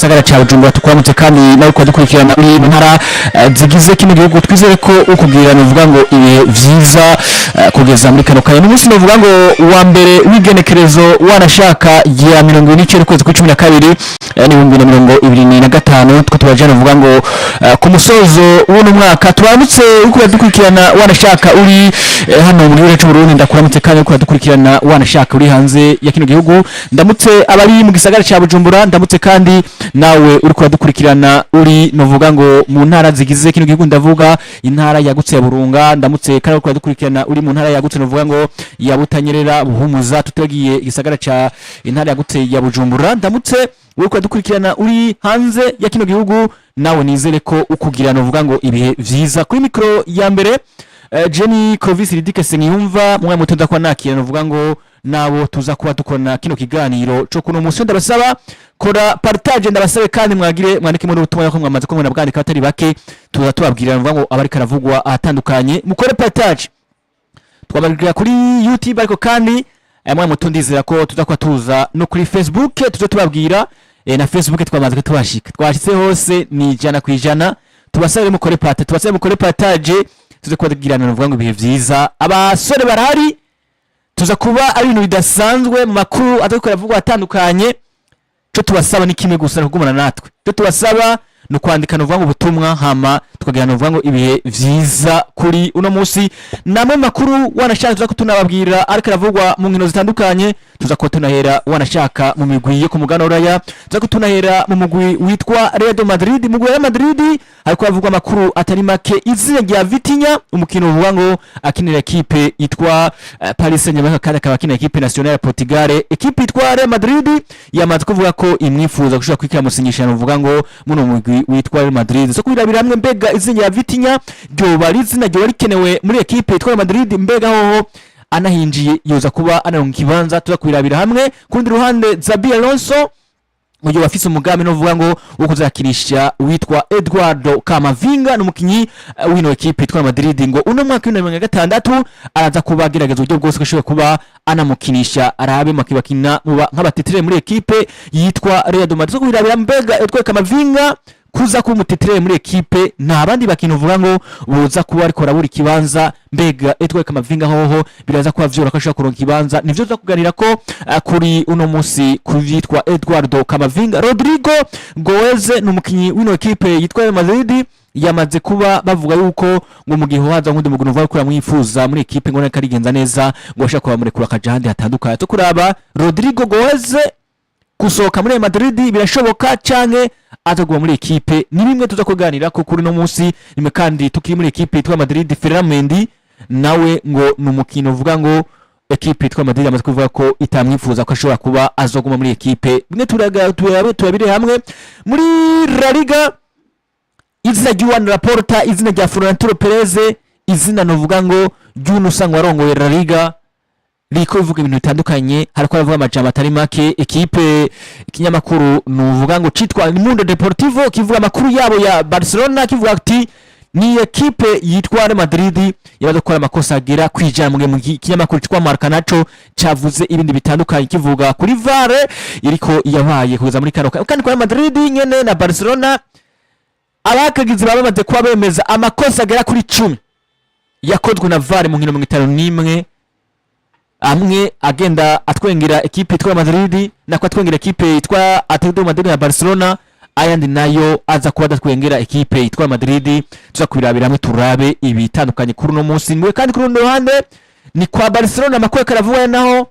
gisagara cha Bujumbura tukwamutse kandi nawe kwa dukurikirana uri ntara zigize kino gihugu twizere ko ukubwira nuvuga ngo ibihe vyiza kugeza muri kano kanya n'umunsi nuvuga ngo wa mbere w'igenekerezo wanashaka ya 29 kwezi kwa 12 ni 2025 twa tubajana nuvuga ngo ku musozo w'uno mwaka turamutse uko dukurikirana wanashaka uri hano muri gihugu cy'u Burundi ndakuramutse kandi uko dukurikirana wanashaka uri hanze ya kino gihugu ndamutse abari mu gisagara cha Bujumbura ndamutse kandi nawe uri kudukurikirana uri novuga ngo mu ntara zigize kino gihugu ndavuga intara yagutse ya Burunga ndamutse kandi uri kudukurikirana uri mu ntara yagutse novuga ngo ya Butanyerera Buhumuza tutagiye igisagara cha intara yagutse ya Bujumbura ndamutse uri kudukurikirana uri hanze ya kino gihugu nawe nizere ko ukugira novuga ngo ibihe vyiza kuri micro ya mbere Jenny Clovis Ridike Senyumva mwe mutonda kwa nakira novuga ngo nabo tuza kuba dukona kino kiganiro cyo kuno munsi ndabasaba kora partage ndabasabe kandi mwandike muri ubutumwa ko mwamaze ko mwana bwandika atari bake tuza tubabwira novuga ngo abari karavugwa ahatandukanye mukore partage twababwira kuri YouTube ariko kandi mwe mutondizera ko tuza kwa tuza no kuri Facebook tuza tubabwira na Facebook twamaze ko tubashika twashitse hose ni jana kwijana tubasabe mukore partage tuze kubagirana novuga ngo ibihe vyiza abasore barahari tuza kuba ari ibintu bidasanzwe mu makuru atakora vuga atandukanye cyo tubasaba ni kimwe gusa kugumana natwe cyo tubasaba no kwandika novuga ngo ubutumwa hama tukagirana novuga ngo ibihe vyiza kuri uno munsi namwe makuru wanashaka tuza kutunababwira ariko aravugwa mu nkino zitandukanye tuza ko tunahera wanashaka mu migwi yo ku mugano raya tuza ko tunahera mu mugwi witwa Real Madrid mu Real Madrid ariko avugwa makuru atari make izina rya Vitinha umukino uvuga ngo akinira equipe yitwa Paris Saint-Germain kandi akaba akinira equipe nationale ya Portugal equipe yitwa Real Madrid yamaze kuvuga ko imwifuza gushaka kwikira musinyisha uvuga ngo muno mugwi witwa Real Madrid so kubirabira hamwe mbega izina rya Vitinha ryo bari izina ryo rikenewe muri equipe yitwa Real Madrid mbega hoho anahinjiye yoza kuba anaronka kibanza tuzakwirabira hamwe kundi ruhande Xabi Alonso uyo bafise umugambi no vuga ngo ukuzakinisha witwa Eduardo Camavinga n'umukinyi w'ino equipe yitwa Madrid ngo uno mwaka wa 2026 araza kubagerageza uburyo bwose gashobora kuba anamukinisha arabe makibakina nk'abatetere muri equipe yitwa Real Madrid so kwirabira mbega Eduardo Camavinga kuza kumutitere muri equipe nta bandi bakino vuga ngo boza kuba ariko rabura kibanza mbega Eduardo Camavinga hoho biraza kuba vyora kashaka kuronka kibanza nivyo za kuganira ko kuri uno munsi kuvyitwa Eduardo Camavinga Rodrigo Goez n'umukinyi w'ino equipe yitwa Real Madrid yamaze kuba bavuga yuko ngo mu gihe haza nkundi mugunu vuga ko mwifuza muri equipe ngo nakarigenza neza ngo ashaka kuba muri kura kajahandi hatandukanye to kuraba Rodrigo Goez kusohoka muri Madrid birashoboka canke atagwa muri equipe ni bimwe tuza kuganira ko kuri no munsi nimwe kandi tukiri muri equipe yitwa Madrid Ferland Mendy nawe ngo numukino uvuga ngo equipe yitwa Madrid amaze kuvuga ko itamwifuza ko ashobora kuba azoguma muri equipe bimwe turabire hamwe muri La Liga izina Juan Laporta izina rya Florentino Perez izina novuga ngo Juno Sang warongoye La Liga liko bivuga ibintu bitandukanye hariko aravuga amajambo atari make equipe ikinyamakuru nuvuga ngo citwa Mundo Deportivo kivuga amakuru yabo ya Barcelona kivuga ati ni equipe yitwa Real Madrid yabaze gukora amakosa agera kwijana mu kinyamakuru citwa Marca naco cavuze ibindi bitandukanye kivuga kuri VAR iriko yabaye kugeza muri kano kandi kwa Madrid nyene na Barcelona abakagize babamaze kuba bemeza amakosa agera kuri 10 yakozwe na VAR mu nkino 51 amwe agenda atwengera equipe yitwa Madrid nako atwengera equipe yitwa Atletico Madrid na Barcelona ayandi nayo aza kuba atwengera equipe yitwa Madrid tuzakwirabira hamwe turabe ibitandukanye kuri no munsi niwe kandi kuri no ruhande ni kwa Barcelona makwe karavuga naho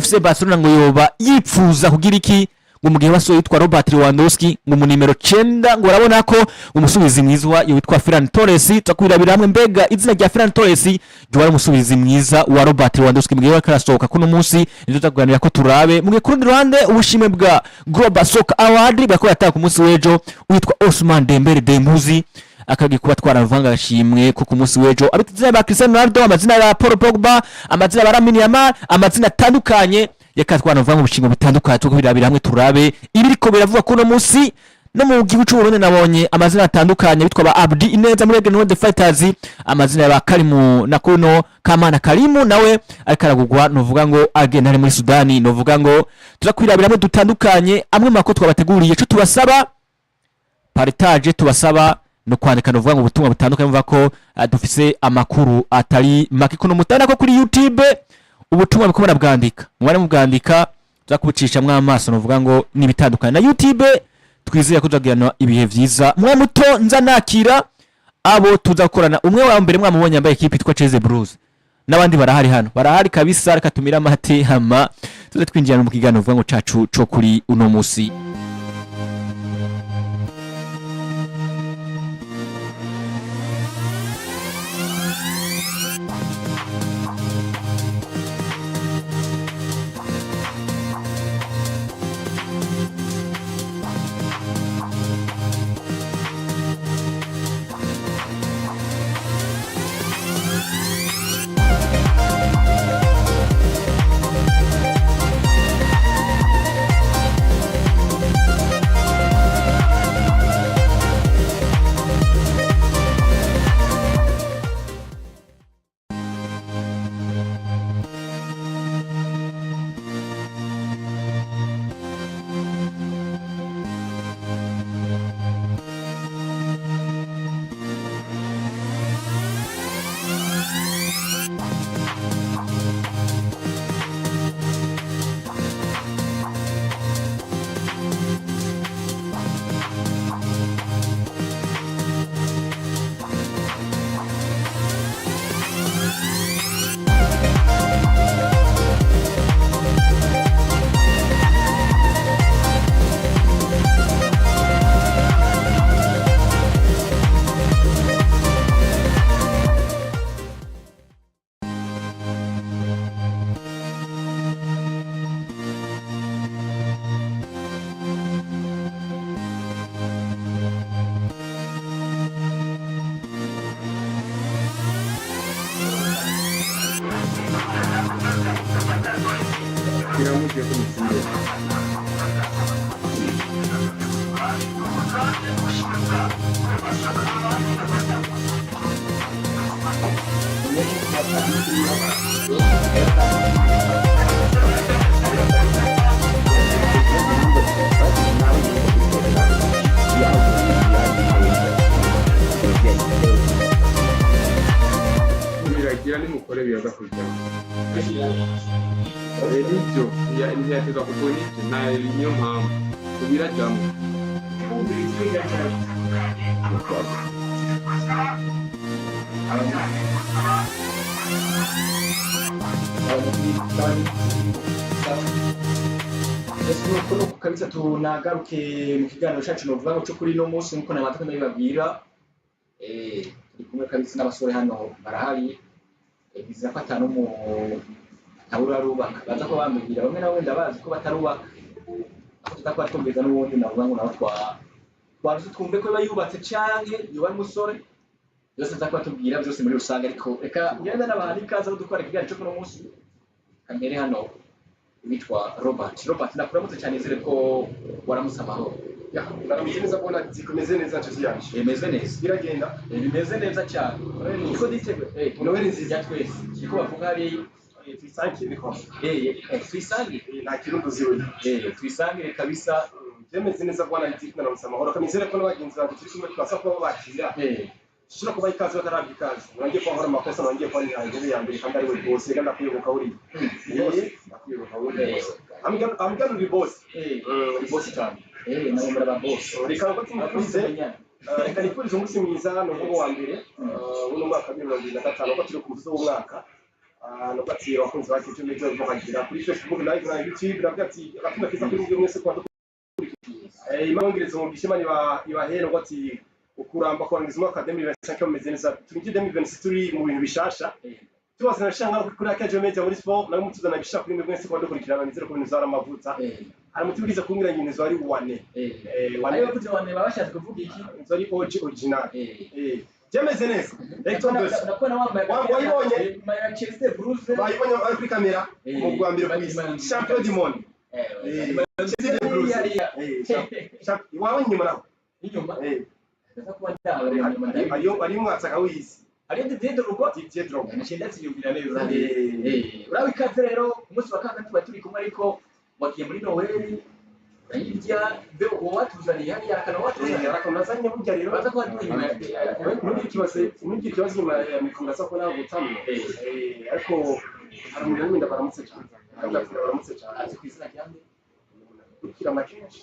FC Barcelona ngo yoba yipfuza kugira iki ngo mugihe baso yitwa Robert Lewandowski ngo mu nimero 9 ngo urabona ko umusubizi mwiza yitwa Ferran Torres twakwirabira hamwe mbega izina rya Ferran Torres ryo ari umusubizi mwiza wa Robert Lewandowski mugihe bakarasohoka kuno munsi nivyo tuganira ko turabe mugihe kurundi ruhande ubushime bwa Global Soccer Award bako yataka ku munsi wejo witwa Ousmane Dembele Dembuzi akagi kuba twaravanga gashimwe ku munsi wejo abitizina ba Cristiano Ronaldo amazina ya Paul Pogba amazina ya Lamine Yamal amazina atandukanye yakatwana vanga ubushingo bitandukanye cyo kubirabira hamwe turabe ibiriko biravuga kuno munsi no mu gihugu cy'u Burundi nabonye amazina atandukanye bitwa ba Abdi Ineza muri Legend the Fighters, amazina ya Karimu na Kuno Kamana Karimu nawe ariko aragugwa novuga ngo agenda ari muri Sudani, novuga ngo turakwirabiramo dutandukanye amwe mako twabateguriye cyo tubasaba partage, tubasaba no kwandika novuga ngo ubutumwa butandukanye mvuga ko dufise amakuru atari makiko no mutana ko kuri YouTube ubutumwa biko barabwandika mwari mubwandika tuzakubucisha mw'amaso novuga ngo nibitandukanye na YouTube. Twizeye ko tuzagirana ibihe vyiza mwe muto nza nakira abo tuzakorana. Umwe wa mbere mwamubonye yambaye equipe itwa Cheze Blues, nabandi barahari hano, barahari kabisa. Reka tumira amate hama tuze twinjirana mu kiganiro vuga ngo cacu co kuri uno musi. Kabisa tunagaruke mu kiganiro cyacu novuga ngo cyo kuri no munsi nkuko nabataka ndabibabwira kumwe kabisa n'abasore hano barahari biza fatana mu taburarubaka baza ko bambwira bamwe nawe ndabazi ko batarubaka tutakwa twongeza n'ubundi navuga ngo nawe twaruze twumve ko bayubatse canke yo bari musore byose nzakwa tubwira byose muri rusange, ariko reka ngenda n'abahari kaza dukora ikiganiro cyo kuno munsi kamere hano witwa Robert nakuramutse cyane zere ko waramutse amahoro. Naramutse neza kubona zikomeze neza nshuti yanjye. Bimeze neza. Biragenda. Bimeze neza cyane. Niko ditebe. Noheli nziza ya twese. Kiko bavuga ari twisangiye biko. Twisangiye. Nta kirundo ziwe. Twisangiye kabisa. Bimeze neza kubona naramutse amahoro. Kamizere ko n'abagenzi banjye turi kumwe twasa ko bakira. Shira kuba ikaze batarabye ikaze. Ngiye kwa nkora amakosa ngiye kwa nyange yanjye kandi ari we boss kandi akwibuka uri. Akwibuka uri. Amganu uri boss. Uri boss cyane. Nabo muri aba boss. Reka ko tumukuze. Reka nifurize umunsi mwiza no kuba wa mbere. Uno mwaka 2025 ko turi ku musozo w'umwaka. No kwatira abakunzi bacu cyo mejo bagira kuri Facebook live na YouTube nabwati akunda kiza kuri mwe mwese kwa imangirizo mu gishimani ibahera gwati ukuramba kurangiza umwaka 2025 umeze neza turi 2026 turi mu bintu bishasha tubase nashanga kuri akaje media muri sport nawe mutuzana bishaka kuri mwe mwese kwa dukurikirana nizere ko bintu zara amavuta ari mutubiriza kumbira nyine zo ari wane wane yo kugira wane babashatse kuvuga iki zari original Jemeze neza. Nakona wambaye wayibonye Manchester Blues bayibonye ari kuri kamera mu Rwanda ku isi champion du monde. hariya hariya iwawe inyuma naho inyuma eh ndaza kuba ndawe inyuma ndayo ari mwatsaga wizi ariyo Didier Drogba nashinda tsiyumvira neza urabe ikaze rero umunsi wa gatatu baturi kumwe ariko wagiye muri Noel urayirya be watuzaniye hariya arakana watuzaniye arakanazanye burya rero baza kuba inyuma n'iki kibazo nyuma ya mikunda so ko nawe gutamye ariko hari umuntu wenda baramutse cyane baramutse cyane azi ku izina ryande ukira makenshi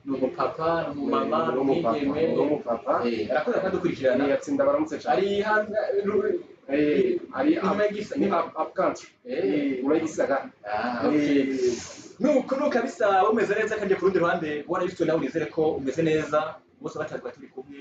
n'umupapa n'umumama n'umwigeme n'umupapa arakora kandi ukurikirana yatsinda baramutse cyane ari hanze ari inyuma y'igisa ni upcountry inyuma y'igisaga nuko kabisa umeze neza kandi ku rundi ruhande ubona yuko nawe unizere ko umeze neza bose batazwa turi kumwe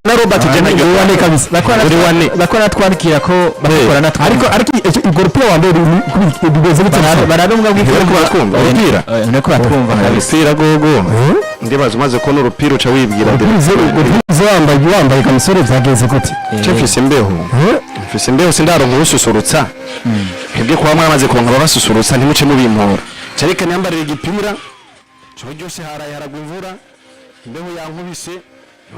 Robert Jena wane kabisa bakora twandikira ko bakora natwe ariko ubwo rupira wa mbere bigeze bitana barabumwa bw'ikora ko batwumva urupira nako batwumva kabisa gogo ndibaza umaze ko n'urupira uca wibwira wambaye kamusore byageze gute cefise imbeho sindaro nkurususurutsa hebwe kwa mwamaze konka babasusurutsa ntimuce mubimpora cyareka nyambarira igipira cyo cyose haraye haragumvura imbeho yankubise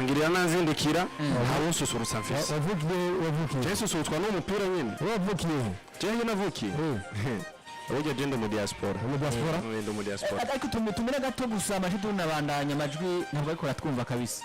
ngirira nanzindukira harususurutsa mfise wavukiye Jesusurutwa n'umupira nyene wavukiye jewe navukiye Oje genda mu diaspora ndo mu diaspora ariko tumira gato gusa amajwi tunabandanya amajwi ntabwo ariko ratwumva kabisa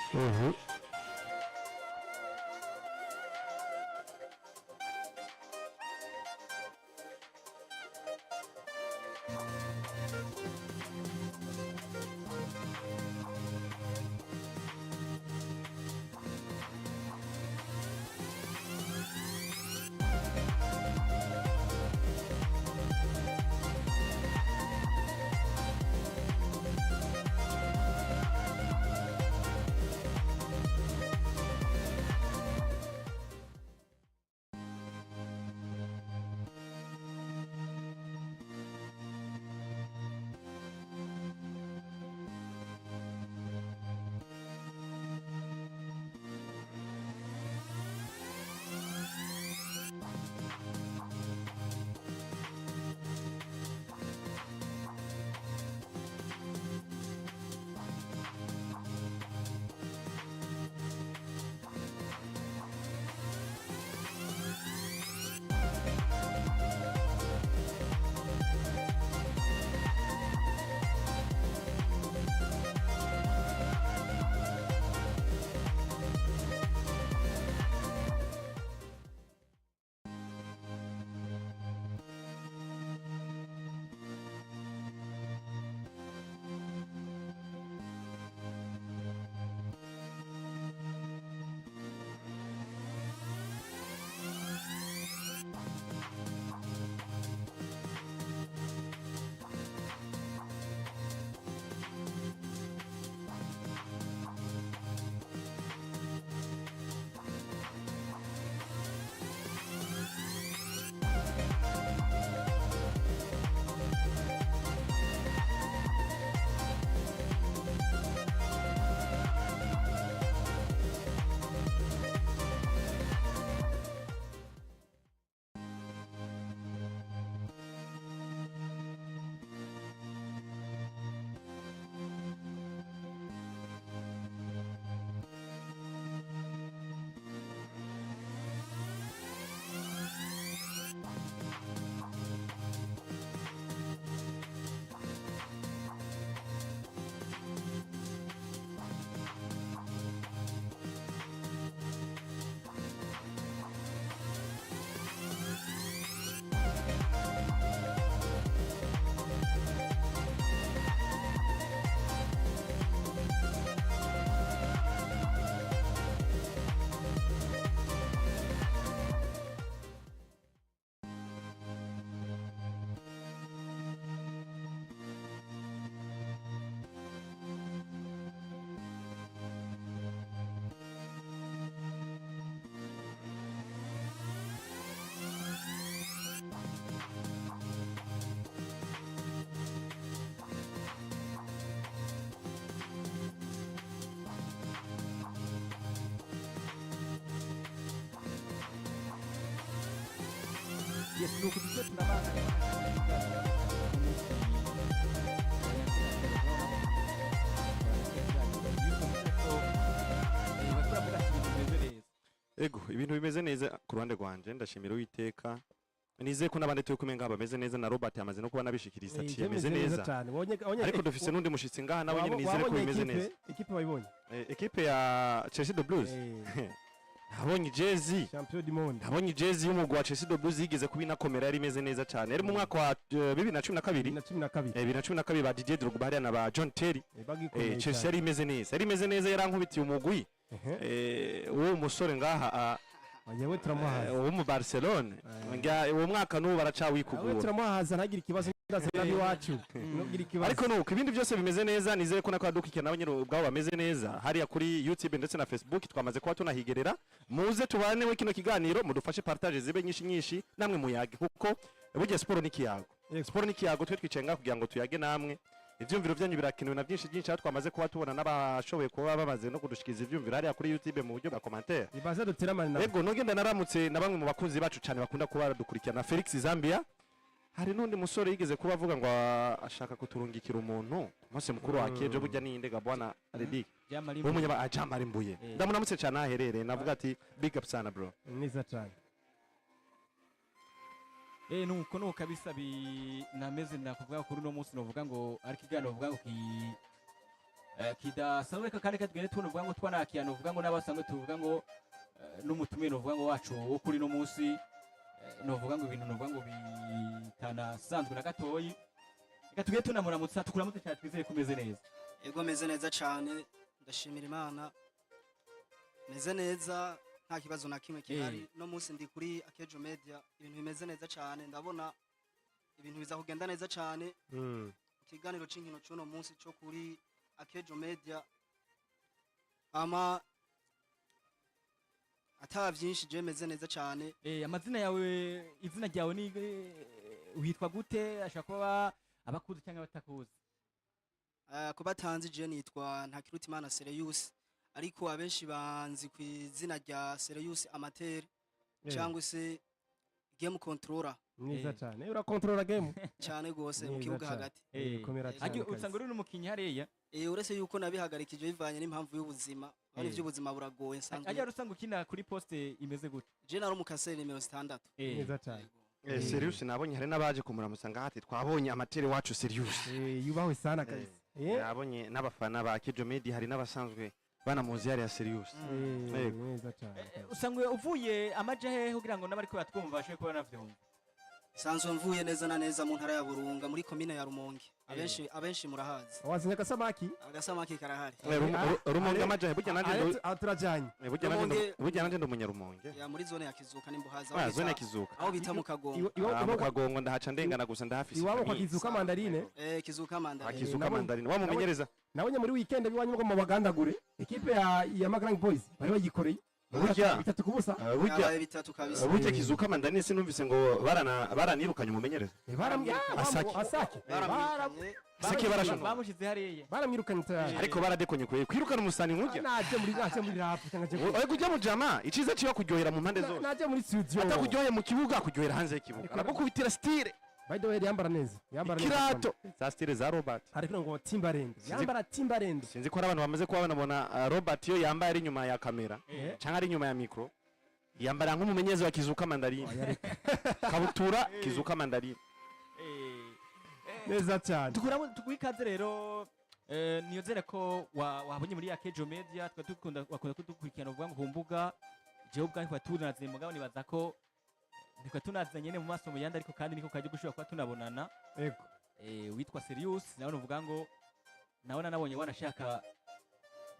yes nuko tujye turabana ego ibintu bimeze neza ku ruhande rwanje ndashimira Uwiteka nizeye ko n'abandi turi kumwe ngaha bameze neza na Robert yamaze no kuba nabishikiriza ati yameze neza cyane ariko dufise n'undi mushitsi ngaha nawe nyine nizere ko bimeze neza equipe wayibonye equipe ya Chelsea de Blues habonye jezi champion du monde habonye jezi y'umugwa wa Chelsea de Blues yigeze kuba inakomera yari imeze neza cyane yari mu mwaka wa 2012 ba Didier Drogba hariya na ba John Terry Chelsea yari imeze neza yarankubitiye umugwi uwo musore ngaha yewe turamuhaza uwo mu Barcelona uwo mwaka n'ubu baracawikugura yewe turamuhaza ntagira ikibazo ndazabi wacu nugira ikibazo ariko nuko ibindi byose bimeze neza nizeye ko nako dukikira nabo nyine ubwabo bameze neza hariya kuri YouTube ndetse na Facebook twamaze kuba tunahigerera muze tubane we kino kiganiro mudufashe partage zibe nyinshi namwe muyage kuko burya sport n'ikiyago sport n'ikiyago twe twicenga kugira ngo tuyage namwe ivyumviro byanyu birakenewe na byinshi twamaze kuba tubona n'abashoboye kuba bamaze no kudushikiza ivyumviro hariya kuri YouTube mu buryo bwa commentaire ibaze duteramana yego nogenda naramutse na bamwe mu bakunzi bacu cyane bakunda kuba baradukurikirana Felix Zambia hari n'undi musore yigeze kuba avuga ngo ashaka kuturungikira umuntu mose mukuru wa Kejo burya niyindega bwana Redick umunyaba ajamara imbuye ndamunamutse cyane aherereye navuga ati big up sana bro niza cyane nuko kabisa binameze nakuvuga kuri no munsi novuga ngo ari kigano novuga ngo kidasanzwe kandi katugene tuvuga ngo twanakiya novuga ngo n'abasanzwe tuvuga ngo n'umutumire novuga ngo wacu wo kuri no munsi novuga ngo ibintu novuga ngo bitanasanzwe na gatoyi reka tugende tunamuramutsa tukuramutse cyane twizeye kumeze neza yego meze neza cyane ndashimira Imana meze neza nta kibazo na kimwe kihari no munsi ndi kuri Akejo Media ibintu bimeze neza cyane ndabona ibintu biza kugenda neza cyane ikiganiro c'inkino cy'uno munsi cyo kuri Akejo Media ama ata byinshi je meze neza cyane amazina yawe izina ryawe ni witwa gute ashaka kuba abakuzi cyangwa batakuzi kubatanzi je nitwa Ntakirutimana Serious ariko abenshi banzi ku izina rya Serious Amateur cyangwa se game controller niza cyane ura controller game cyane gose mu kibuga hagati usanga uri n'umukinyi hariya uretse yuko nabihagarikije bivanye n'impamvu y'ubuzima ari by'ubuzima buragoye sanzwe ajya rusanga ukina kuri poste imeze gute je nari umukaseri nimero 6 niza cyane Serious nabonye hari nabaje kumuramusa ngahati twabonye Amateur wacu Serious yubaho sana kabisa nabonye n'abafana ba Kejo Media hari n'abasanzwe banamuzi yari ya Serious neza cyane usangwe uvuye amaje hehe kugira ngo n'abari ko batwumva bashe ko banavyumva sanzwe mvuye neza na neza mu ntara ya Burunga muri commune ya Rumonge abenshi murahazi wazinye agasamaki karahari Rumonge amaje burya nanje aturajanye burya nanje ndumunya Rumonge ya muri zone ya Kizuka n'imbuhaza zone ya Kizuka aho bita mu Kagongo mu Kagongo ndahaca ndengana gusa ndahafise iwabo kwa Kizuka mandarine Kizuka mandarine Kizuka mandarine wamumenyereza nabonye muri weekend biwanyu ngo mu bagandagure equipe ya Magrang Boys bari bayikoreye burya bitatu kubusa burya bitatu kabisa burya Kizuka mandarine sinumvise ngo baranirukanye umumenyereza asake bamushize hariya baramwirukanye cyane ariko baradekonye kwirukana umusani nkujya naje muri rap cyangwa oye kujya mu jama iciza ciyo kuryohera mu mpande zose naje muri studio atakuryoheye mu kibuga kuryohera hanze y'ikibuga aragukubitira style by the way yambara neza kirato za style za Robert ariko ngo Timberland yambara Timberland sinzi ko ari abantu bamaze kuba banabona Robert yo yambaye ari nyuma ya kamera cyangwa ari nyuma ya micro yambara nk'umumenyezi wa Kizuka mandarine kabutura Kizuka mandarine neza cyane tukwikaze rero niyozere ko wabonye muri Akejo Media wakunda kudukurikirana uvuga ngo ku mbuga jewe ubwanyu tunazanye mugabo nibaza ko niko tunazanye nyene mu maso mu yandi ariko kandi niko kaje gushobora kuba tunabonana yego witwa Serious nawe uvuga ngo nawe nabonye wanashaka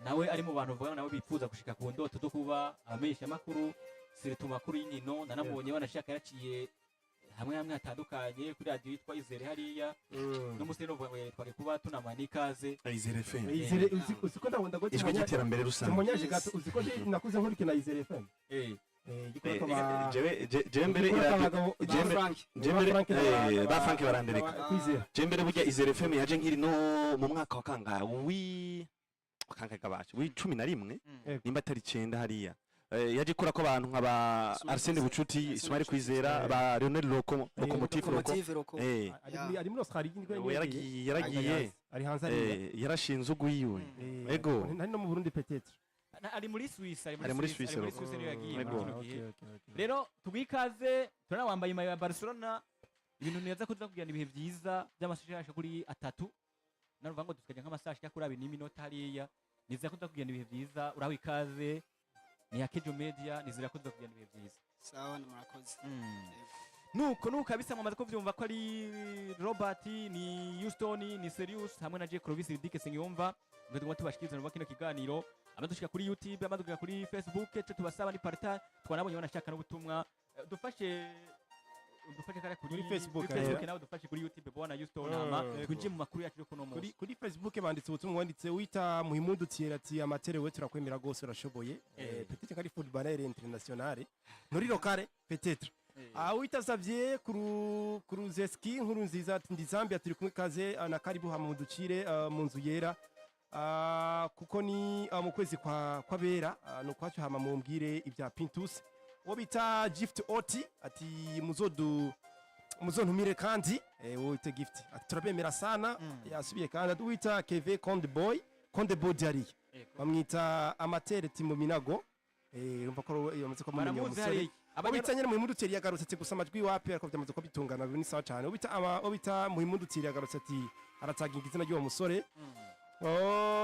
nawe ari mu bantu uvuga nawe bifuza gushika ku ndoto zo kuba abamenyesha makuru siritu makuru y'inkino nanamubonye wanashaka yaciye hamwe hatandukanye kuri radio yitwa Izere hariya no musi no vuga twari kuba tunamana ikaze Izere FM Izere uziko ndabonda go ijwi giterambere rusange tumonyaje gato uziko nakuze nkurikina Izere FM jembere ba Frank barandereka jembere burya Izere FM yaje nkiri no mu mwaka wa kangahe wakangaga bacu wi 11 nimba atari 9 hariya yaje kura ko abantu nk'aba Arsene Bucuti Ismail Kwizera ba Lionel Locomotive Loco ari muri Australia yaragiye ari hanze ari yarashinze ugwiwe ego ntari no mu Burundi peut-être ari muri Suisse ari muri Suisse niyo yagiye muri kino gihe rero tugwikaze turana wambaye imayo ya Barcelona ibintu neza ko tuzakugira ibihe byiza by'amasashasha kuri atatu naruvuga ngo tukaje nk'amasashi kuri abiri n'iminota hariya nizera ko tuzakugira ibihe byiza uraho ikaze ni ya Kejo Media nizera ko tuzakugira ibihe byiza sawa murakoze nuko kabisa mwamaze ko vyumva ko ari Robert ni Houston ni Serious hamwe na J Clovis Dike Sengiyumva ngo tugomba tubashikiriza no kino kiganiro abadushika kuri YouTube abadushika kuri Facebook cyo tubasaba ni partage twanabonye banashaka n'ubutumwa dufashe kare kuri Facebook nawe dufashe kuri YouTube bwana Houston ama twinjiye mu makuru yacu yo kuno munsi kuri Facebook banditse ubutumwa wanditse wita Muhimudu Thierry amatere we turakwemera gose urashoboye peut-être kari footballeur international nuri lokale peut-être wita Xavier Kuruzeski nkuru nziza ndi Zambia turi kumwe kaze na karibu mu ducire mu nzu yera kuko ni mu kwezi kwa bera no kwacu hama mumbwire ibya Pintus wo bita Gift Oti ati muzontumire kandi wo ite Gift ati turabemera sana yasubiye kandi wita Keve Conde Boy Diari bamwita amatere Timo Minago urumva ko yamaze ko mumenye umusore obita nyene Muhimudu Thierry yagarutse ati gusa amajwi wapi ariko byamaze ko bitungana ni sawa cyane obita Muhimudu Thierry yagarutse ati arataginga izina ry'uwo musore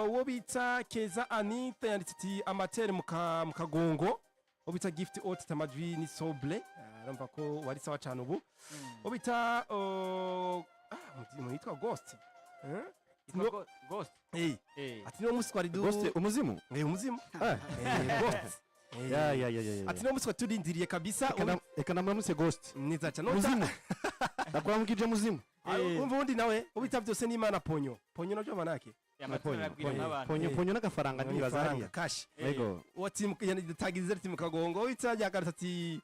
wo bita Keza Anita yanditse ati amatere mukagongo wo bita Gift Oti tamajwi ni Soble urumva ko wari sawa cyane ubu wo bita yitwa Ghost Ghost ati no musi twari Ghost umuzimu umuzimu Ghost ati no musi twatudindiriye kabisa eka namwe Ghost niza cyane umuzimu nakwamukije muzimu umva undi nawe ubita byose n'Imana Ponyo nabyo manake ponyo n'agafaranga ntibaza hariya kashi yego wati tagize ati mukagongo witsa yagarutse ati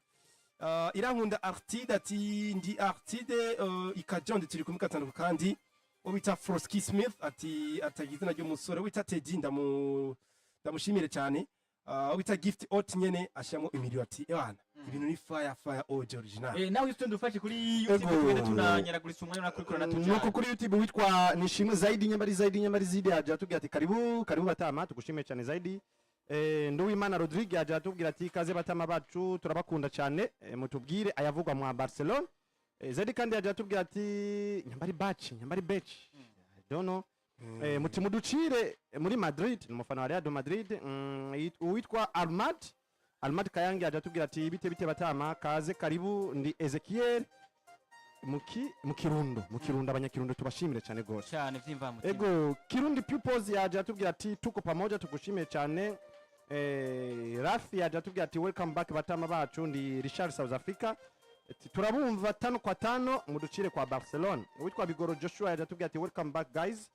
irankunda Artide ati ndi Artide ikajonde turi kumwe gatandatu kandi ubita Frosky Smith ati atagize naryo musore wita Teddy ndamushimire cyane ubita Gift Ot nyene ashamo imiriyo ati ewana ibintu ni fire original nawe Houston dufashe kuri YouTube twende tunanyaragurisha umwanya nakurikirana tujana nuko kuri YouTube witwa Nishimwe Zaidi Nyamari Zidi aje atubwira ati karibu batama tugushimiye cyane Zaidi Nduwimana Rodrigue aje atubwira ati kaze batama bacu turabakunda cyane mutubwire ayavugwa mu Barcelona Zaidi kandi aje atubwira ati Nyambari Batch I don't know mutimuducire muri Madrid umufana wa Real Madrid witwa Almad Kayange aje atubwira ati bite batama kaze karibu ndi Ezekiel mu Kirundo abanyakirundo tubashimire cyane gose cyane vyimva mutima ego Kirundi Pupils yaje atubwira ati tuko pamoja tugushimire cyane Rafi yaje atubwira ati welcome back batama bacu ndi Richard South Africa turabumva 5 kwa 5 muducire kwa Barcelona witwa Bigoro Joshua yaje atubwira ati welcome back guys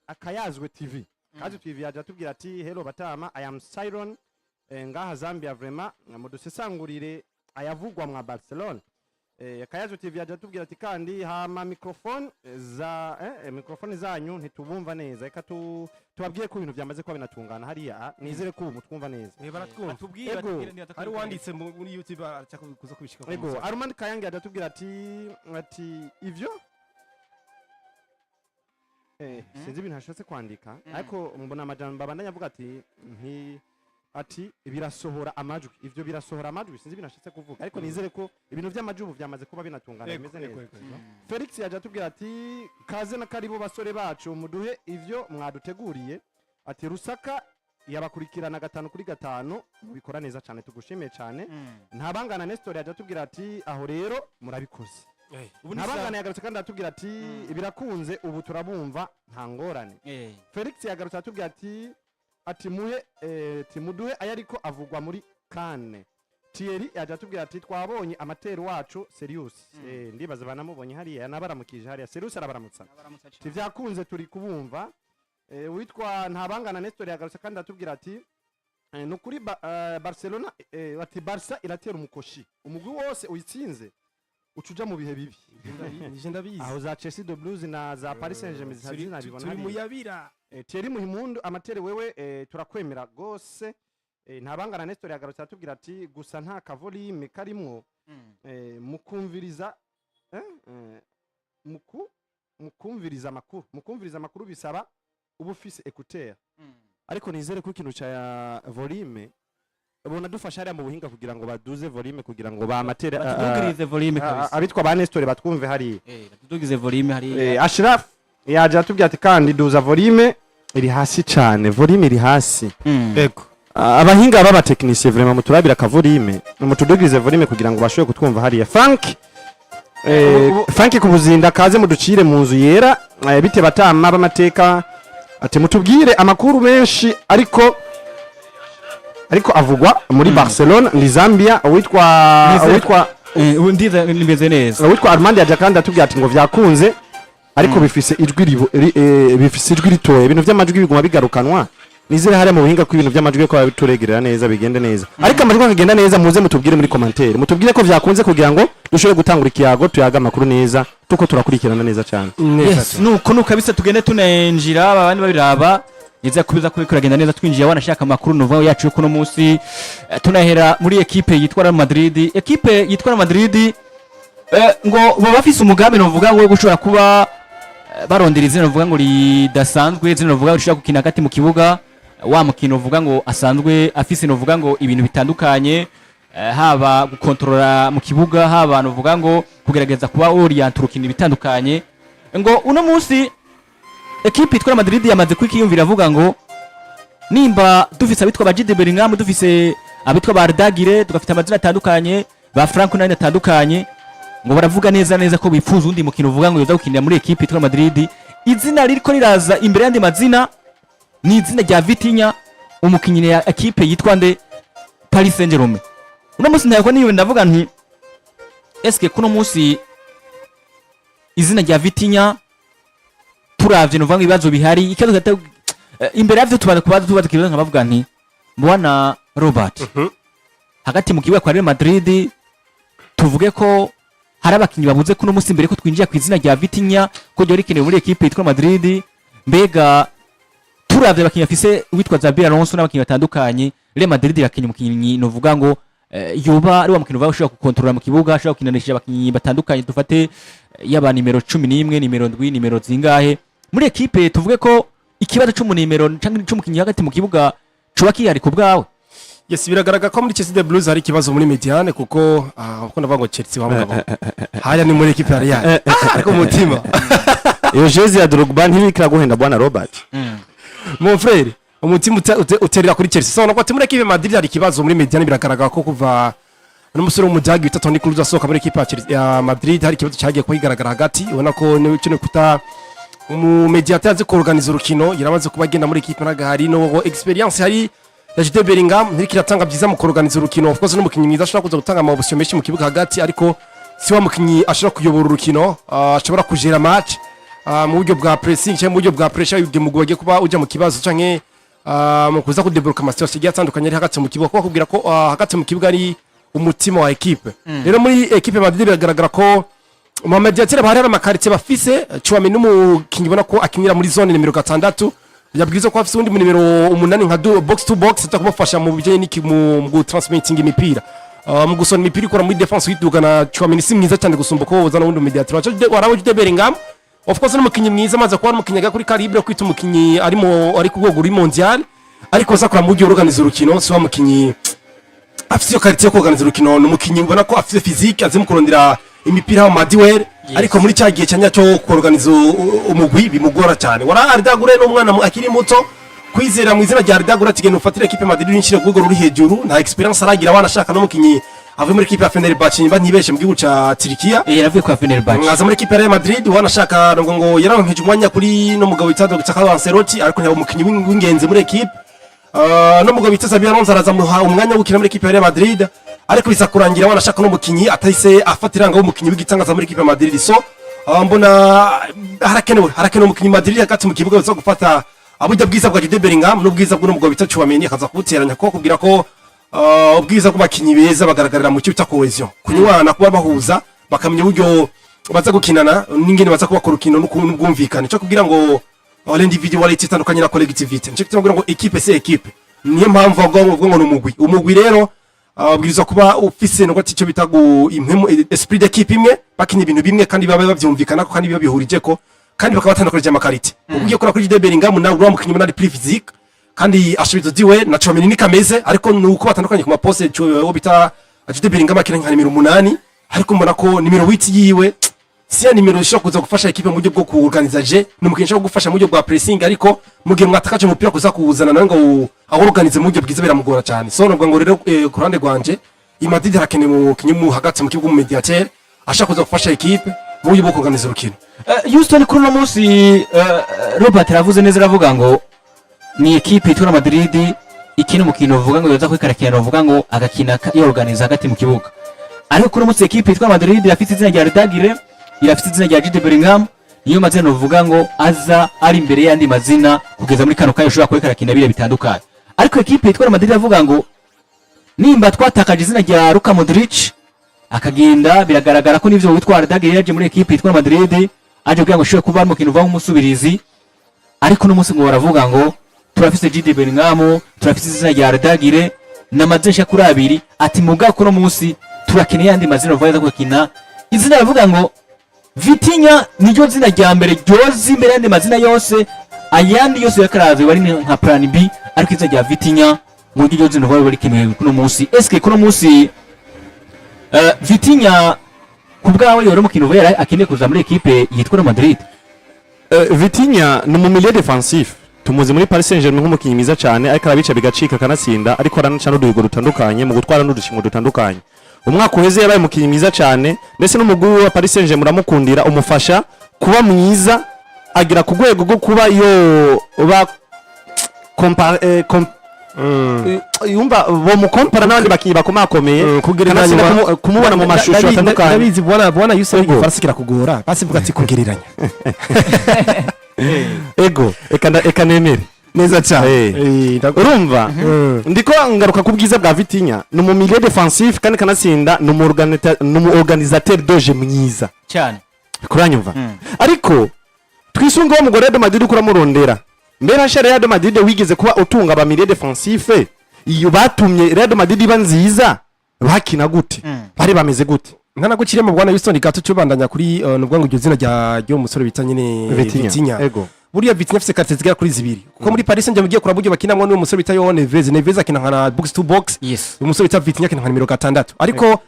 akayazwe TV kazi TV yaje atubwira ati hello batama I am Siron ngaha Zambia vraiment mudusesangurire ayavugwa mwa Barcelona akayazwe TV yaje atubwira ati kandi hama microphone zanyu ntitubumva neza reka tubabwiye ko ibintu byamaze kuba binatungana hariya nizere ko mutwumva neza baratwumva tubwire ari wanditse muri YouTube arachaka kuza kubishika ko ego Armand Kayange yaje atubwira ati ivyo sinzi ibintu hashatse kwandika ariko mbona amajambo abandanya avuga ati birasohora amajwi ivyo birasohora amajwi sinzi ibintu hashatse kuvuga ariko nizere ko ibintu by'amajwi ubu byamaze kuba binatungana bimeze neza Felix yaje atubwira ati kaze na karibu basore bacu muduhe ivyo mwaduteguriye ati Rusaka yabakurikirana 5-5 mubikora neza cyane tugushimiye cyane ntabangana Nestor yaje atubwira ati aho rero murabikoze ntabangana yagarutse kandi atubwira ati birakunze ubu turabumva nta ngorane Felix yagarutse atubwira ati muduhe ayariko avugwa muri Kane Thierry yaje atubwira ati twabonye amatero wacu Serious ndibaza banamubonye hariya nabaramukije hariya Serious arabaramutsa tivyakunze turi kubumva witwa ntabangana Nestor yagarutse kandi atubwira ati no kuri Barcelona ati Barca iratera umukoshi umugwi wose uyitsinze ucuja mu bihe bibi nije ndabizi aho za Chelsea de Blues na za Paris Saint-Germain zizina bibona turi muyabira Thierry Muhimpundu amatere wewe turakwemera gose ntabangana Nestor yagarutse atubwira ati gusa nta kavolime karimwo mukumviriza mukumviriza amakuru bisaba ubufise écouteur ariko nizere ko ikintu ca volume ubona dufasha hariya mu buhinga kugira ngo baduze volume kugira ngo ba amatere batudugirize volume kabisa abitwa ba Nestor batwumve hari batudugize volume hari Ashraf yaje atubwira ati kandi duza volume iri hasi cyane volume iri hasi yego abahinga baba technicien vraiment muturabira ka volume mutudugirize volume kugira ngo bashobore kutwumva hariya Frank kubuzinda kaze muducire mu nzu yera bite batama b'amateka ati mutubwire amakuru menshi ariko avugwa muri Barcelona ni Zambia witwa ndiza nimeze neza witwa Armand yaje kandi atubwira ati ngo vyakunze ariko bifise ijwi ritoye ibintu vy'amajwi biguma bigarukanwa nizere hariya mu buhinga ko ibintu vy'amajwi ko babituregerera neza bigende neza ariko amajwi akagenda neza muze mutubwire muri commentaire mutubwire ko vyakunze kugira ngo dushobore gutangura ikiyago tuyaga amakuru neza tuko turakurikirana neza cyane yes nuko kabisa tugende tunenjira abandi babiraba niza kubiza ko kuragenda neza twinjiye wanashaka amakuru nuva yacu yo kuno munsi tunahera muri equipe yitwa Real Madrid equipe yitwa Real Madrid ngo baba bafise umugambi novuga ngo gushobora kuba barondera izina novuga ngo ridasanzwe izina novuga ushaka gukina hagati mu kibuga wa mukino uvuga ngo asanzwe afise novuga ngo ibintu bitandukanye haba gukontorora mu kibuga haba novuga ngo kugerageza kuba orient urukino bitandukanye ngo uno munsi equipe yitwa Madrid yamaze kwikiyumvira avuga ngo nimba dufise abitwa ba Jude Bellingham dufise abitwa ba Ardagire tugafite amazina atandukanye ba Franco nane atandukanye ngo baravuga neza ko bifuza undi mukino uvuga ngo yoza gukinira muri equipe yitwa Madrid izina ririko riraza imbere yandi mazina ni izina rya Vitinha umukinnyi ya equipe yitwa nde Paris Saint-Germain uno munsi ntako niyo ndavuga nti eske kuno munsi izina rya Vitinha turavye no vanga ibibazo bihari ikibazo imbere yavyo tubaza kibazo nkabavuga nti mbona Robert hagati mu kibuga kwa Real Madrid tuvuge ko hari abakinyi babuze kuno munsi imbere ko twinjiye ku izina rya Vitinha ko ryo rikenewe muri equipe yitwa Madrid mbega turavye abakinyi afise witwa Xabi Alonso n'abakinyi batandukanye Real Madrid yakinye umukinyi no vuga ngo yoba ari wa mukino ushobora gukontorora mu kibuga ashobora gukinanisha abakinyi batandukanye dufate yaba nimero 11 nimero 7 nimero zingahe muri equipe tuvuge ko ikibazo cy'umunimero cyangwa cy'umukinyi hagati mu kibuga cuba kiyari ku bwawe yes biragaragara ko muri Chelsea de Blues hari ikibazo muri Mediane kuko uko ndavuga ngo Chelsea wamugabo haya ni muri equipe yari ariko umutima iyo jezi ya Drogba ntibikira guhenda bwana Robert mon frère umutima uterera kuri Chelsea so nako muri equipe Madrid hari ikibazo muri Mediane biragaragara ko kuva n'umusore w'umujagi bita Toni Kroos asohoka muri equipe ya Madrid hari ikibazo cyagiye kuyigaragara hagati ubona ko n'icyo kuta umumediateur azi kuorganiza urukino yaramaze kuba agenda muri equipe n'agahari no experience hari ya Jude Bellingham ntikiratanga byiza mu kuorganiza urukino of course n'umukinyi mwiza ashobora kuza gutanga amabosyo menshi mu kibuga hagati ariko si wa mukinyi ashobora kuyobora urukino ashobora kujera match mu buryo bwa pressing cyangwa mu buryo bwa pressure y'ubwe mu gwagiye kuba ujya mu kibazo canke mu kuza kudebloka amasitasiyo agiye atandukanye ari hagati mu kibuga kuko kubwira ko hagati mu kibuga ari umutima wa equipe rero muri equipe Madrid biragaragara ko Mediateur bari amakarite bafise Chouameni n'umukinyi bona ko akinira muri zone nimero 6 yabwiza ko afise undi mu nimero 8 nka box to box atakubafasha mu bijanye n'iki mu transmitting imipira mu gusona imipira ikora muri defense yidugana Chouameni si mwiza cyane gusumba ko wozana undi Mediateur warawo Jude Bellingham of course n'umukinyi mwiza amaze kuba n'umukinyi kuri calibre kwita umukinyi ari ku rwego ruri mondial ariko zakora mu buryo organize urukino si wa mukinyi afise karite yo organize urukino n'umukinyi ubona ko afise physique azimukurondera imipira mu madiwere ariko muri cyagiye cyanya cyo kuorganiza umugwi bimugora cyane wara Ardagure n'umwana akiri muto kwizera mu izina rya Ardagure tigenda ufatira equipe Madrid n'inshire rwego ruri hejuru nta experience aragira abana ashaka n'umukinyi avuye muri equipe ya Fenerbahce niba ntibeshe mu gihugu ca Turkiya yaravuye kwa Fenerbahce mwaza muri equipe ya Real Madrid wana ashaka ngo yarankeje umwanya kuri no mugabo witwa Carlo Ancelotti ariko nyabo umukinyi w'ingenzi muri equipe no mugabo witwa Xabi Alonso araza umwanya w'ukina muri equipe ya Real Madrid ariko biza kurangira wana ashaka n'umukinyi atahise afatiranga w'umukinyi w'igitangaza muri equipe ya Madrid so mbona harakenewe umukinyi Madrid hagati mu kibuga zo gufata abujya bwiza bwa Jude Bellingham n'ubwiza bw'umugabo bita Chouameni akaza kubuteranya ko kubwira ko ubwiza bw'abakinyi beza bagaragarira mu cyo bita cohesion kunywana kuba bahuza bakamenya uburyo baza gukinana n'ingene baza kubakora urukino n'ubwumvikane cyo kugira ngo l'individuality itandukanye na collectivity cyo kugira ngo equipe c'est equipe niyo mpamvu avuga ngo umugwi rero abwirizwa kuba ufise no gati cyo bitagu esprit d'équipe imwe bakinya ibintu bimwe kandi baba bavyumvikana ko kandi biba bihurije ko kandi bakaba batandukanye amakarite ugiye kora kuri Bellingham na uramukinya muri plus physique kandi ashubizo diwe na Chomini ni kameze ariko nuko batandukanye ku maposte cyo bita Jude Bellingham akina nka nimero 8 ariko mbona ko nimero 8 yiwe si ya nimero ishobora kuza gufasha equipe mu buryo bwo kuorganiza je n'umukinisha wo gufasha mu buryo bwa pressing ariko mu gihe mwatakaje umupira kuza kuwuzana nawe ngo ahorganize mu buryo bwiza biramugora cyane so nubwo ngo rero ku ruhande rwanje Madrid hakeneye mu kinyimu hagati mu kibuga mu mediateur ashaka kuza gufasha equipe mu buryo bwo kuorganiza urukino Houston kuri no munsi Robert aravuze neza aravuga ngo ni equipe itura Madrid ikina umukino uvuga ngo yoza kwikarakira uvuga ngo agakina yorganiza hagati mu kibuga ariko kuri munsi equipe itura Madrid yafite izina rya Rudagire irafite izina rya Jude Bellingham niyo mazina uvuga ngo aza ari imbere y'andi mazina kugeza muri kano kayo ushobora kwikarakina bire bitandukanye ariko equipe itwara Madrid avuga ngo nimba twatakaje izina rya Luka Modric akagenda biragaragara ko nivyo witwara Rudagire yaje muri equipe itwara Madrid aje kugira ngo shobora kuba umukino uva nk'umusubirizi ariko no munsi ngo baravuga ngo turafise Jude Bellingham turafise izina rya Rudagire na mazesha kuri abiri ati muga ko no munsi turakeneye andi mazina uvuga gukina izina bavuga ngo Vitinha niryo zina rya mbere ryozi imbere y'andi mazina yose ayandi yose yakaraze bari nka plan B ariko izina rya Vitinha ngo niryo zina bari kenewe kuno munsi eske kuno munsi Vitinha kubwawe yoro mukino vera akeneye kuza muri equipe yitwa Madrid Vitinha ni mu milieu defensif tumuzi muri Paris Saint-Germain nk'umukinnyi mwiza cyane ariko arabica bigacika kanatsinda ariko aranaca n'uduhigo dutandukanye mu gutwara n'udushingo dutandukanye umwaka uheze yabaye umukinnyi mwiza cyane ndetse n'umugwi wa Paris Saint-Germain uramukundira umufasha kuba mwiza agira ku rwego rwo kuba yo ba yumva bo mukompara n'abandi bakinnyi bakomakomeye kugereranya kumubona mu mashusho atandukanye ndabizi bwana Yusuf igifaransa kirakugora basi vuga ati kugereranya ego eka nemere neza cyane urumva ndiko ngaruka ku bwiza bwa Vitinha ni mu milieu defensif kandi kanatsinda ni mu organisateur doje mwiza cyane kuranyumva ariko twisunga wo mugore de Madrid kuramurondera mbere hasha Real Madrid wigeze kuba utunga ba milieu defensif iyo batumye Real Madrid iba nziza bakina gute bari bameze gute nkana gukire mu bwana Houston gato cyubandanya kuri nubwo ngo iryo zina ryo musore bitanye ne Vitinha ego buriya Vitinha afite carte zigera kuri zibiri kuko muri Paris Saint-Germain ugiye kuraba buryo bakinamwe n'uwo musore bita Yo Neves akina nka box to box uwo musore bita Vitinha akina nka nimero 6 ariko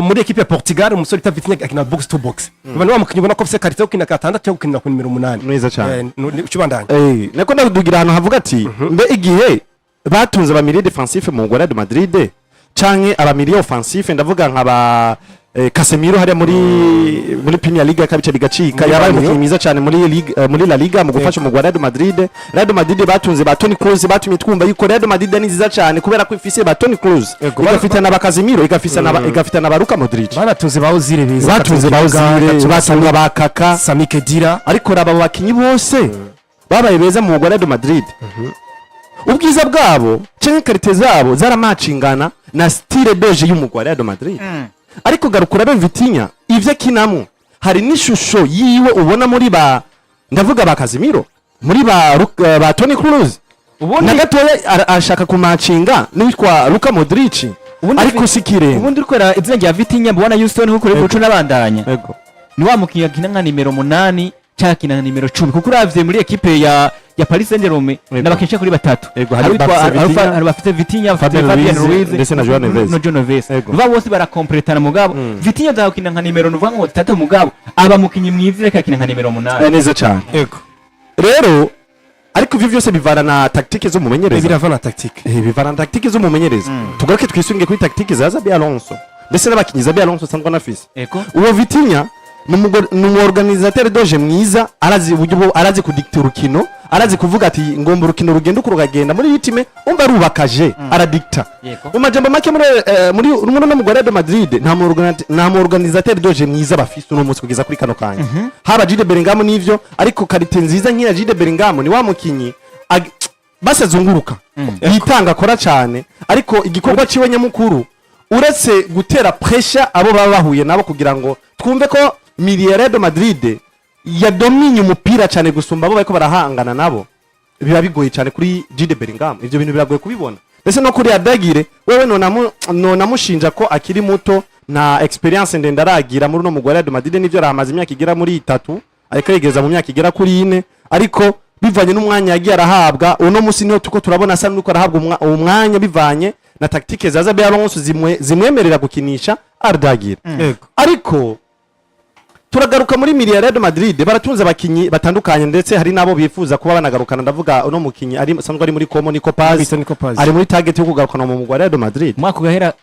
muri equipe ya Portugal umusore bita Vitinha akina box to box ubona wamukinyi ubona ko afite carte yo kina 6 yo kina ku nimero 8 neza cyane cyubandanya nako ndadugira ahantu havuga ati mbe igihe batunze ba milieu defensif mu Real de Madrid canke aba milieu offensif ndavuga nk'aba Casemiro hariya muri Premier League akabica bigacika yabaye umukinnyi mwiza cyane muri La Liga mu gufasha mu Real de Madrid batunze ba Toni Kroos batumye twumva yuko Real de Madrid ni nziza cyane kubera ko ifise ba Toni Kroos igafita na ba Casemiro igafita na ba Luka Modric banatunze ba Ozil beza batunze ba Ozil batunga ba Kaka Sami Khedira ariko raba bakinyi bose babaye beza mu Real de Madrid ubwiza bwabo cyangwa karite zabo zaramacingana na style doje y'umugwa Real de Madrid ariko garukura be Vitinha ivyo kinamo hari n'ishusho yiwe ubona muri ba ndavuga ba Casemiro muri ba Toni Kroos na gatoya ashaka kumacinga n'itwa Luka Modric ariko sikire ubundi rukora izina rya Vitinha mbona Houston nkuko rero uco nabandanya yego ni wa mukinnyi akina nka nimero 8 cyakina na nimero 10 kuko uravye muri equipe ya Paris Saint-Germain n'abakinnyi kuri batatu hari bafite Vitinha Fabian Ruiz ndetse na Joao Neves bose barakompletana mugabo Vitinha azakina nka nimero nuvuga ngo 3 mugabo aba mukinnyi mwiza reka akina nka nimero 8 neza cyane yego rero ariko ivyo byose bivana na tactique zo mumenyereza biravana tactique bivana na tactique zo mumenyereza tugaruke twisunge kuri tactique za Xabi Alonso ndetse n'abakinnyi za Xabi Alonso sangwa nafise uwo Vitinha ni organisateur doje mwiza arazi kudicta urukino arazi kuvuga ati ngomba urukino rugenda kurugagenda muri yitime umba rubakaje aradicta umajambo make muri no mu Real de Madrid nta mu organisateur doje mwiza bafise no munsi kugeza kuri kano kanya haba Jude Bellingham nivyo ariko karite nziza nk'iya Jude Bellingham ni wa mukinyi basazunguruka yitanga akora cyane ariko igikorwa ciwe nyamukuru uretse gutera pressure abo baba bahuye nabo kugira ngo twumve ko Real Madrid yadominye umupira cyane gusumba abo bariko barahangana nabo, biba bigoye cyane kuri Jude Bellingham. Ivyo bintu biragoye kubibona. Mbese no kuri Adagire wewe nonamushinja ko akiri muto na experience ndende aragira muri no mugore Real Madrid, nivyo arahamaze imyaka igera muri 3 ariko yegeza mu myaka igera kuri 4, ariko bivanye n'umwanya yagiye arahabwa uno musi niho tuko turabona asa nuko arahabwa umwanya bivanye na tactique za Xabi Alonso zimwemerera gukinisha Adagire. Ariko turagaruka muri Real Madrid baratunze abakinyi batandukanye, ndetse hari nabo bifuza kuba banagarukana. Ndavuga uno mukinyi sanzwe ari muri Como Nico Paz, ari muri target yo kugarukana mu mugwa Real Madrid. Mwaka ugahera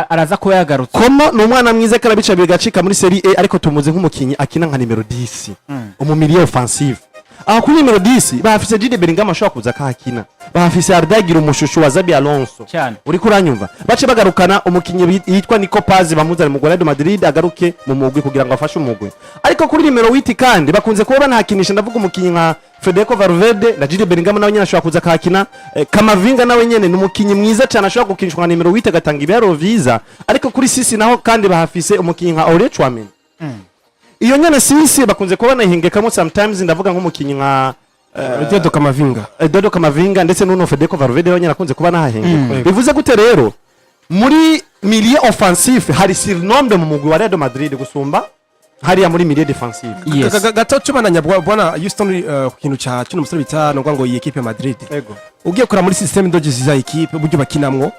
araza ko yagarutse. Como ni umwana mwiza karabica bigacika muri Serie A, ariko tumuze nk'umukinyi akina nka numero 10 umumiliye offensive. Aho kuri numero 10 bafise Jude Bellingham ashobora kuza kahakina, bafise Ardagira umushushu wa Xabi Alonso uri kuranyumva, bace bagarukana umukinyi yitwa Nico Paz bamuzana mu Real Madrid agaruke mu mugwi kugira ngo afashe umugwi. Ariko kuri numero 8 kandi bakunze kuba banahakinisha, ndavuga umukinyi nka Federico Valverde na Jude Bellingham nawe nyene ashobora kuza kahakina. Kamavinga nawe nyene ni umukinyi mwiza cyane ashobora gukinishwa nka numero 8 agatanga ibiro vyiza. Ariko kuri Sisi naho kandi bahafise umukinyi nka Aurelien Tchouameni. Iyo nyene Sisi bakunze kuba banahingekamo sometimes, ndavuga nk'umukinyi nka Dodo Kamavinga ndetse n'uno Federico Valverde nawe nyene akunze kuba nahahenge. Bivuze gute rero muri milieu offensif hari surnombre mu mugwi wa Real Madrid gusumba hariya muri milieu defensive. Gato tubananya bwana Houston ku kintu cya kino musore bita ngo iyi equipe ya Madrid. Ugiye kora muri system ndoje za equipe buryo bakinamwo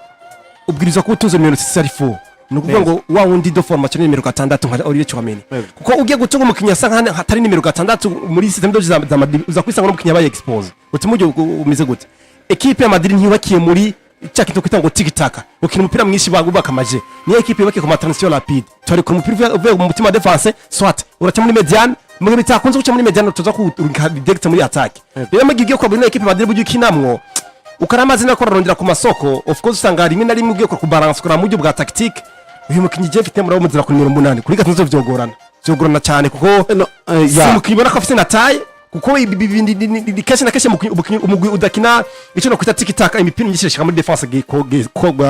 ubwirizwa kutuza numero 6 nukuvuga ngo wa wundi do formation numero 6 nka Aurelien Tchouameni, kuko ugiye gutunga umukinya asa nka hatari numero 6 muri system ndoje za Madrid uza kwisanga no mukinya baye expose utimuje umize gute. Equipe ya Madrid ntibakiye muri cya kintu kwita ngo tiki-taka ukina umupira mwinshi bagubaka amaje, ni equipe yubake ku transition rapide, turi ku mupira uvuye mu mutima defense swat uraca muri mediane mu bitakunze guca muri mediane tuza ku direct muri attack. Rero mu gihe ko muri equipe Madrid buryo ukinamwo ukaramaze no korarondera ku masoko, of course usanga rimwe na rimwe ugiye ku balance kora mu buryo bwa tactique. Uyu mukinyi je mfite muri muzira ku numero 8 kuri gatatu vyogorana cyane kuko simukibona ko afite na taille, kuko ibindi keshe na keshe umugwi udakina ico no kwita tiki-taka imipira myinshi ishika muri defense ko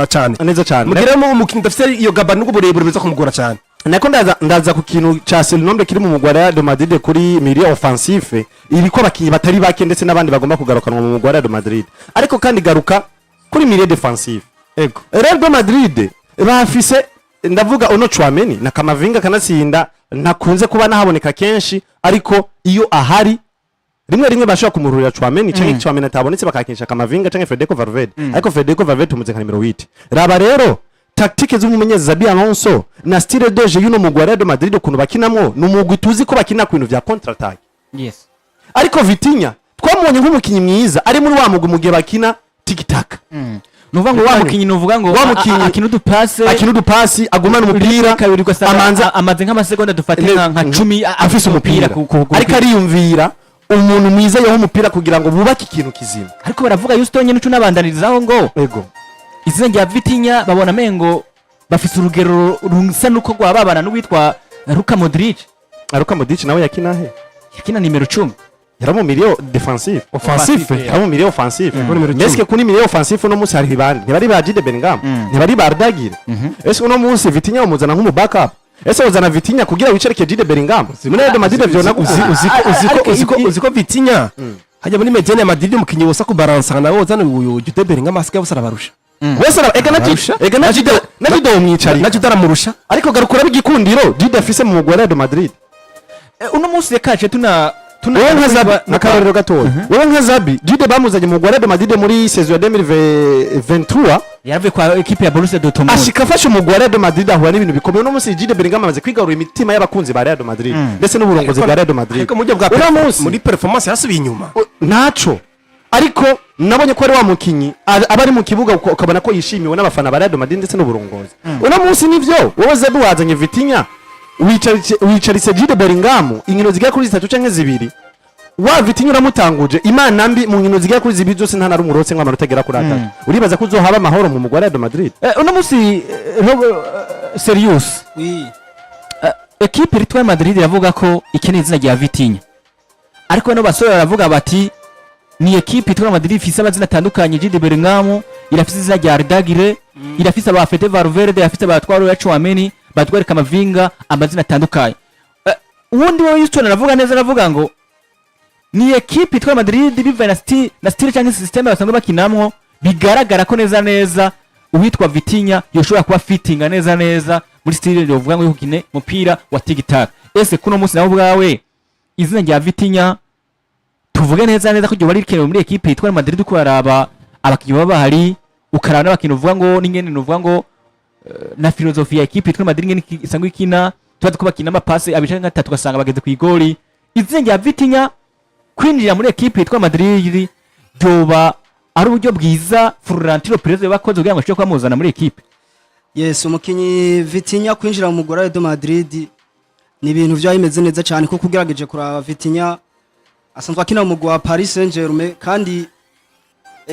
cyane neza cyane. Mugere mu mukinyi dafite iyo gaba n'ubwo burebure biza kumugora cyane. Nako ndaza ku kintu cha surnombre kiri mu mugwa Real Madrid kuri milieu offensif, iriko abakinyi batari bake ndetse n'abandi bagomba kugarukanwa mu mugwa Real Madrid. Ariko kandi garuka kuri milieu defensive. Real Madrid bafise ndavuga ono Tchouameni na Kamavinga kanatsinda nakunze kuba nahaboneka kenshi, ariko iyo ahari rimwe bashobora kumururira Tchouameni cyangwa Tchouameni atabonetse bakakinisha Kamavinga cyangwa Federico Valverde. Ariko Federico Valverde tumuze nka numero 8. Raba rero tactique z'umumenyereza Xabi Alonso na style de jeu y'uno mugwa Real Madrid ukuntu bakinamwo numugwi tuzi ko bakina ku bintu vya contre attaque. Ariko Vitinha twamubonye nk'umukinyi mwiza ari muri wa mugwi mu gihe bakina tiki-taka. Nuvuga ngo wa mukinyi nuvuga ngo akina udupasi agumana umupira amanza amaze nk'amasegonda dufate nka 10 afise umupira, ariko ariyumvira umuntu mwiza yaho umupira kugira ngo bubake ikintu kizima. Ariko baravuga Houston nyene n'abandanirizaho ngo izina rya Vitinha babona mengo bafise urugero rusa nuko gwababana n'uwitwa Luka Modric. Nawe yakina he? Yakina numero 10. Yaramu milieu defensive yaramu milieu offensive. Eske kuni milieu offensive no musi hari bandi ntibari ba Jude Bellingham ntibari ba Ardagira. Eske no musi Vitinha umuzana nk'umu backup, ese uzana Vitinha kugira wicereke Jude Bellingham muri Real Madrid vyona uziko Vitinha hajya muri mediane ya Madrid umukinyi wosa ku balance na wozana uyu Jude Bellingham asigaye busara barusha wese na Jude umwicari na Jude aramurusha, ariko garukura bigikundiro Jude afise mu mugwa Real Madrid. Uno musi yakaje wewe nka Xabi nakarorero gatoya, wewe nka Xabi Jude bamuzanye mu Real Madrid muri saison ya 2023 yaravuye kwa equipe ya Borussia Dortmund ashikafasha mu Real Madrid ahura n'ibintu bikomeye. No musi Jude Bellingham amaze kwigarura imitima y'abakunzi ba Real Madrid ndetse n'uburongozi bwa Real Madrid, ariko mu buryo bwa muri performance yasubiye inyuma naco. Ariko nabonye ko ari wa mukinyi abari mu kibuga ukabona ko yishimiwe n'abafana ba Real Madrid ndetse n'uburongozi. Uno musi nivyo wowe Xabi wazanye Vitinha wicaritse Jude Bellingham inkino zigera kuri 3 canke 2 wa Vitinha uramutanguje Imana mbi mu nkino zigera kuri 2 zose nta na rumurotse nk'amanota agera kuri 3. Uribaza ko uzohaba amahoro mu mugwa Real Madrid? Uno musi serious equipe ritwa Madrid yavuga ko ikeneye izina rya Vitinha, ariko no basore baravuga bati ni equipe itwa Madrid ifise abazina atandukanye Jude Bellingham irafise izina rya Ardagire irafise aba Fede Valverde irafise aba Twaroya Chouameni batwereka amavinga amazina atandukanye uwundi we Houston aravuga neza aravuga ngo ni equipe itwa Madrid bivaye na style cyangwa system basanzwe bakinamwo bigaragara ko neza uwitwa Vitinha yoshobora kuba fittinga neza muri style yo vuga ngo yukine mupira wa TikTok ese kuno munsi nawo bwawe izina rya Vitinha tuvuge neza ko ryo bari rikenewe muri equipe itwa Madrid uko baraba abakinyi baba bahari ukarana n'abakinyi uvuga ngo n'ingene nuvuga ngo na filozofi ya equipe itwa Madrid ngene isanzwe ikina tubaze ko bakina amapase abishaka gatatu gasanga bageze ku igoli izina rya Vitinha kwinjira muri equipe itwa Madrid byoba ari uburyo bwiza Florentino Perez bakoze kugira ngo ashobore kwamuzana muri equipe. Yes, umukinyi Vitinha kwinjira mu mugora wa Madrid ni ibintu byayimeze neza cyane kuko ugerageje kuraba Vitinha asanzwe akina mu mugwa Paris Saint-Germain kandi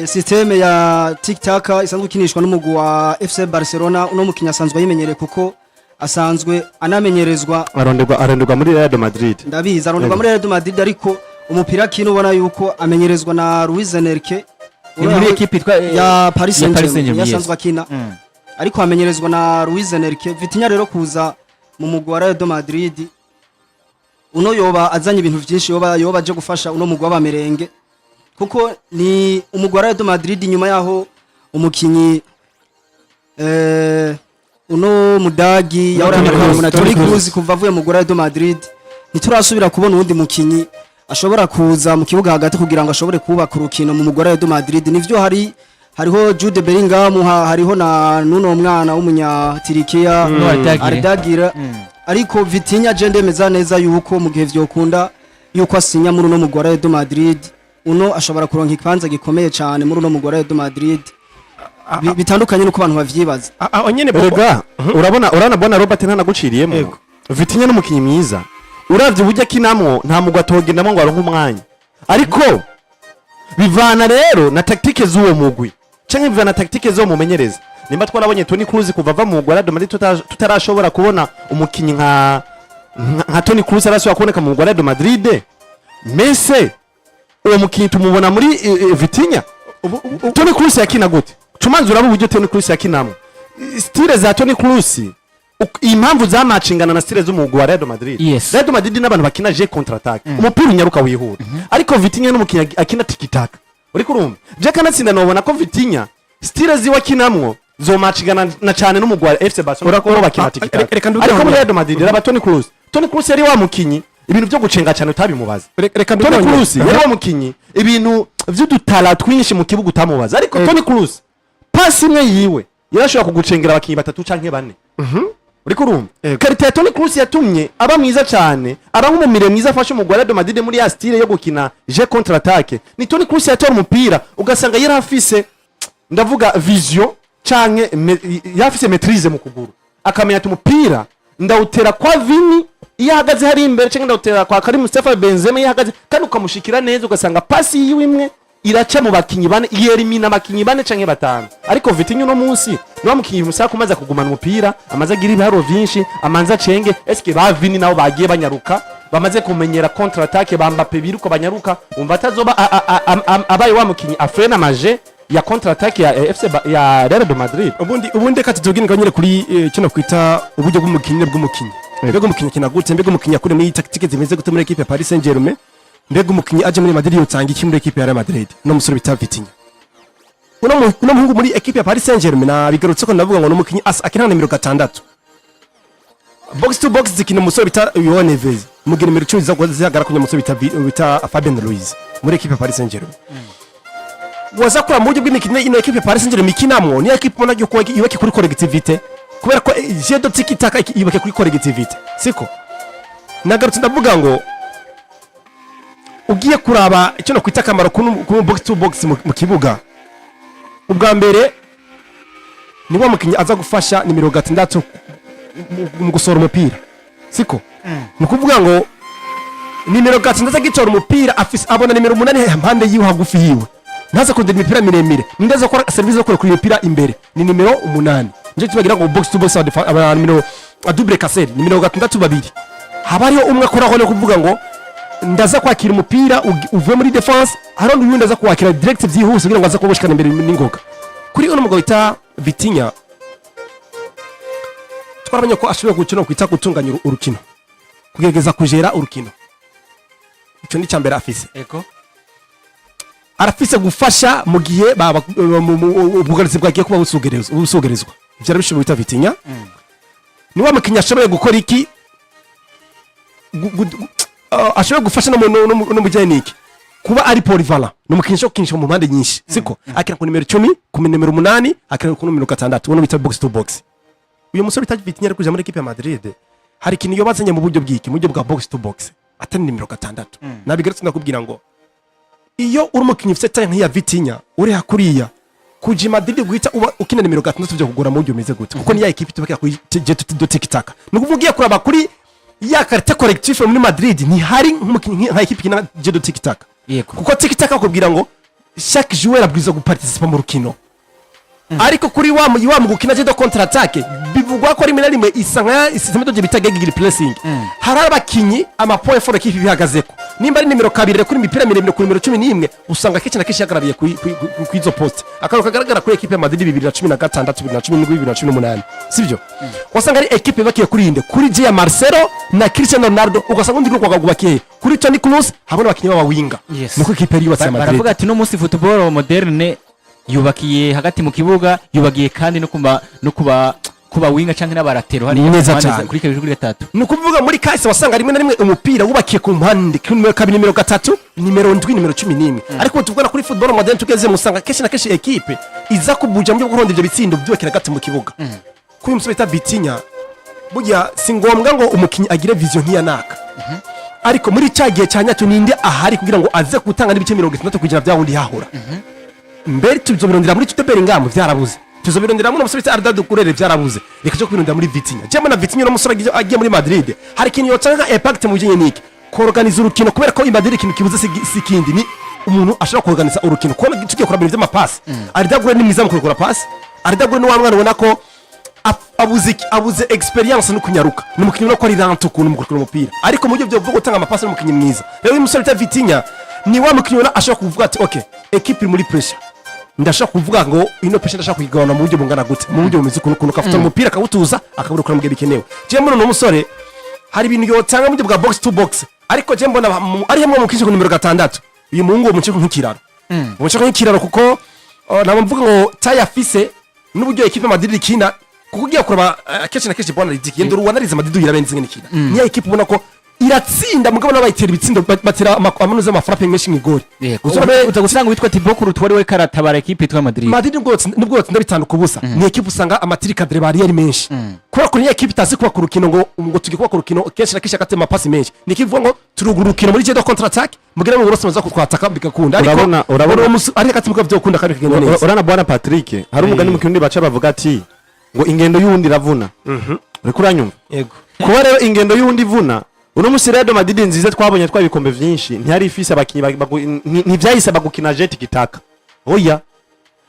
systeme ya TikTok isanzwe ikinishwa n'umugwa wa FC Barcelona uno mukinyi asanzwe yimenyereye kuko asanzwe anamenyerezwa aronderwa muri Real Madrid. Ndabizi aronderwa muri Real Madrid ariko umupira kino ubona yuko amenyerezwa na Luis Enrique muri equipe itwa ya Paris Saint-Germain yasanzwe akina ariko amenyerezwa na Luis Enrique. Vitinha rero kuza mu mugwa wa Real Madrid uno yoba azanye ibintu byinshi yoba aje gufasha uno mugwa w'amerenge kuko ni umugwa wa Real Madrid nyuma yaho umukinyi uno mudagi yahoramye na Toni Kroos kuva avuye mu Real Madrid niturasubira kubona undi mukinyi ashobora kuza mu kibuga hagati kugira ngo ashobore kubaka urukino mu mugwa wa Real Madrid. Nivyo hariho Jude Bellingham hariho na nuno mwana w'umunya Turikiya Ardagire ariko Vitinha je ndemeza neza yuko mu gihe vyokunda yuko asinya muri uno mugwa wa Real Madrid uno ashobora kuronka ikibanza gikomeye cyane muri uno mugwa wa Real Madrid bitandukanye nuko abantu bavyibaza. Onyene boga urabona bona Robert ntanaguciriyemo Vitinha n'umukinyi mwiza uravye uburyo akinamwo nta mugwa togendamo ngo aronke umwanya ariko bivana rero na tactique z'uwo mugwi canke bivana tactique zo mumenyereza nimba twarabonye Toni Kroos kuva va mu Real Madrid tutarashobora kubona umukinyi nka Toni Kroos arashobora kuboneka mu Real Madrid mese uwo mukinyi tumubona muri Vitinha Toni Kroos yakina gute cumanze uraba uburyo Toni Kroos yakinamwo style za Toni Kroos impamvu za matchingana na style z'umugwa wa Real Madrid. Yes. Real Madrid n'abantu bakina je contre attaque. Umupira unyaruka wihura. Ariko Vitinha n'umukinya akina tiki-taka. Uri kurumva? Je kanatsinda nobona ko Vitinha style ziwa kinamwo zo matchingana na cyane n'umugwa wa FC Barcelona ko bakina tiki-taka. Ariko muri Real Madrid raba Toni Kroos. Toni Kroos yari wa mukinyi ibintu byo gucenga cyane utabimubaza. Toni Kroos yari wa mukinyi ibintu vy'udutala twinshi mu kibuga utamubaza. Ariko Toni Kroos pasi imwe yiwe yarashobora kugucengera abakinyi batatu canke bane. Uri kurumva karite ya Toni Kroos yatumye aba mwiza cyane aba nk'umumire mwiza afashe mu Real Madrid muri ya style yo gukina je contre attaque ni Toni Kroos yatora umupira ugasanga yari afise ndavuga vision canke yafise maîtrise mu kuguru akamenya ati umupira ndawutera kwa Vini ihagaze hari imbere canke ndawutera kwa Karim Mustafa Benzema ihagaze kandi ukamushikira neza ugasanga pasi yiwe imwe iraca mu bakinyi bane yerimina abakinyi bane canke batanu ariko Vitinha no munsi no mukinyi musaka kumaza kugumana umupira amaze agira ibiharo vyinshi amanza cenge eske ba Vini nabo bagiye banyaruka bamaze kumenyera contre attaque ba Mbappe biruko banyaruka umva atazoba abaye wa mukinyi afrena maje ya contre attaque ya FC ya Real Madrid ubundi katuzogina nyine kuri kino kwita uburyo bw'umukinyi mbega umukinyi kinagutse mbega umukinyi akure muri tactique zimeze gute muri equipe ya Paris Saint-Germain mbega umukinyi aje muri Madrid yotsanga iki muri equipe ya Real Madrid no musore bita Vitinha uno muhungu muri equipe ya Paris Saint-Germain na bigarutse ko ndavuga ngo no mukinyi akina nimero 6 box to box zikina musore bita Joao Neves mugira nimero 10 zagara kunya musore bita Fabien Ruiz muri equipe ya Paris Saint-Germain waza kura mu buryo bw'imikino ino equipe ya Paris Saint-Germain mikinamwo ni equipe ubona yuko ibake kuri collectivité kubera ko je do tiki-taka ibake kuri collectivité siko nagarutse ndavuga ngo ugiye kuraba icyo no kwita kamaro ku box to box mu kibuga ubwa mbere ni wa mukinyi aza gufasha nimero 6 mu gusora umupira siko ni kuvuga ngo nimero 6 gitora umupira afise abona nimero 8 impande yiwe hagufi yiwe ntaza kundira imipira miremire ndaza ko service yo kuri imipira imbere ni nimero 8 nje tubagira ngo box to box aba nimero double casser nimero 6 babiri habariho umwe akoraho no kuvuga ngo ndaza kwakira umupira uvuye muri defense harondo yundi ndaza kwakira direct byihuse kugira ngo aza kuboshikana imbere n'ingoga kuri uno mugabo bita Vitinha twarabonye ko ashobora gukina kwita gutunganya urukino kugerageza kujera urukino icyo ni cyambere afise eko arafise gufasha mu gihe ubwugarizi bwagiye kuba busugerezwa ivyo arabishobora bita Vitinha ni wa mukinya ashoboye gukora iki ashoboye gufasha no mujyanye niki kuba ari polyvalent no mukinya cyo kinisha mu mpande nyinshi siko akira ku nimero 10 ku nimero 8 akira ku nimero 6 wono bita box to box uyu musore bita Vitinha ari kuja muri equipe ya Madrid hari ikintu yobazanye mu buryo bwiki mu buryo bwa box to box atari nimero 6 nabigarutse ndakubwira ngo iyo uri umukinnyi ufite talent nk'iya Vitinha uri hakuriya kuji Madrid guhita uba ukina nimero 6 byo kugura mu buryo meze gute kuko ni ya equipe tubakira kuri tiki-taka nukuvugiye kuraba kuri ya carte collectif muri Madrid ni hari nk'umukinnyi nka equipe kina jedo tiki-taka kuko tiki-taka kubwira ngo chaque joueur abwiza guparticiper mu rukino ariko kuri wa mu gukina jedo contre attaque bivugwa ko rimwe na rimwe isanga systeme de bita gigi pressing hari abakinyi ama point fort equipe bihagazeko nimba ari nimero 2 kuri mipira miremire kuri nimero 11 usanga kenshi na kenshi yagarariye ku izo poste akaro kagaragara kuri equipe ya Madrid 2016 2017 2018 sivyo wasanga ari equipe bakiye kuri inde kuri je ya Marcelo na Cristiano Ronaldo ugasanga undi kwa gubakiye kuri Toni Kroos habona abakinyi baba winga nuko equipe yari yubatse Madrid baravuga ati no musi football moderne yubakiye hagati mu kibuga yubagiye kandi no kuba winga canke n'abaratero hari neza cyane kuri kabiri kuri gatatu nukuvuga muri kahise wasanga rimwe na rimwe umupira wubakiye ku mpande ku nimero 2 nimero 3 nimero 7 nimero 11 ariko tuvugana kuri football modern tugeze musanga kenshi na kenshi equipe iza kubuja mu guronda ivyo bitsindo byubakira hagati mu kibuga kuri umusore bita Vitinha burya si ngombwa ngo umukinyi agire vision nk'iya naka ariko muri cyagiye cyanyacyo ninde ahari kugira ngo aze gutanga n'ibice 60 kugira bya wundi yahura mbere tuzobirondera muri Jude Bellingham vyarabuze tuzobirondera muri umusore Arda Dukurere vyarabuze reka cyo kwirondera muri Vitinha jema na Vitinha no musore agiye muri Madrid hari kintu yotanga impact mu gihe niki ko-organiza urukino kubera ko Madrid ikintu kibuze sikindi ni umuntu ashobora ko-organiza urukino ko tugiye kurabira ivy'amapasi Arda Dukurere ni mwiza mu kurikora pass Arda Dukurere ni wa mwana ubona ko abuze experience no kunyaruka ni umukinnyi no ko ari ranto kuntu mu kurikora umupira ariko mu buryo byo gutanga amapasi no umukinnyi mwiza rero uyu musore Vitinha ni wa mukinnyi ashobora kuvuga ati okay equipe muri pressure ndashaka kuvuga ngo ino pesha ndashaka kuyigabana mu buryo bungana gute mu buryo bumeze kuno kafata umupira akawutuza akabura mu gihe bikenewe je mbona no musore hari ibintu yotanga mu buryo bwa box to box ariko je mbona ari hamwe mu kinshi ku nimero 6 uyu muhungu mu cyo nk'ikiraro mu cyo nk'ikiraro kuko nabo mvuga ngo taya fise n'uburyo equipe Madrid ikina kuko ugiye kuraba kenshi na kenshi bona ridiki yendo ruwanariza Madrid yirabenze ngene ni ya equipe ubona ko iratsinda mugabo nabayitera ibitsindo batera amanuza amafrappe menshi ngigori utagusanga witwa Thibaut Courtois we karatabara equipe yitwa Madrid nibwo ndabitanu kubusa ni equipe usanga amatiri cadre bari ari menshi kubera ko ni equipe tazi kuba ku rukino ngo tugiye kuba ku rukino kenshi na kenshi akatema pasi menshi ni equipe ngo turugurukino muri jedo contre attack mugira ngo urose maza kwataka bikakunda ariko urabona ari kati mukavyo kunda kandi kigenda neza urana bwana Patrick hari umugani mu kirundi baca bavuga ati ngo ingendo y'undi ravuna uri kuranyumva yego kuba rero ingendo y'undi ivuna uno musi Real Madrid nziza twabonye twabikombe vyinshi ntihari ifise abakinyi ntivyahise bagukina jet kitaka oya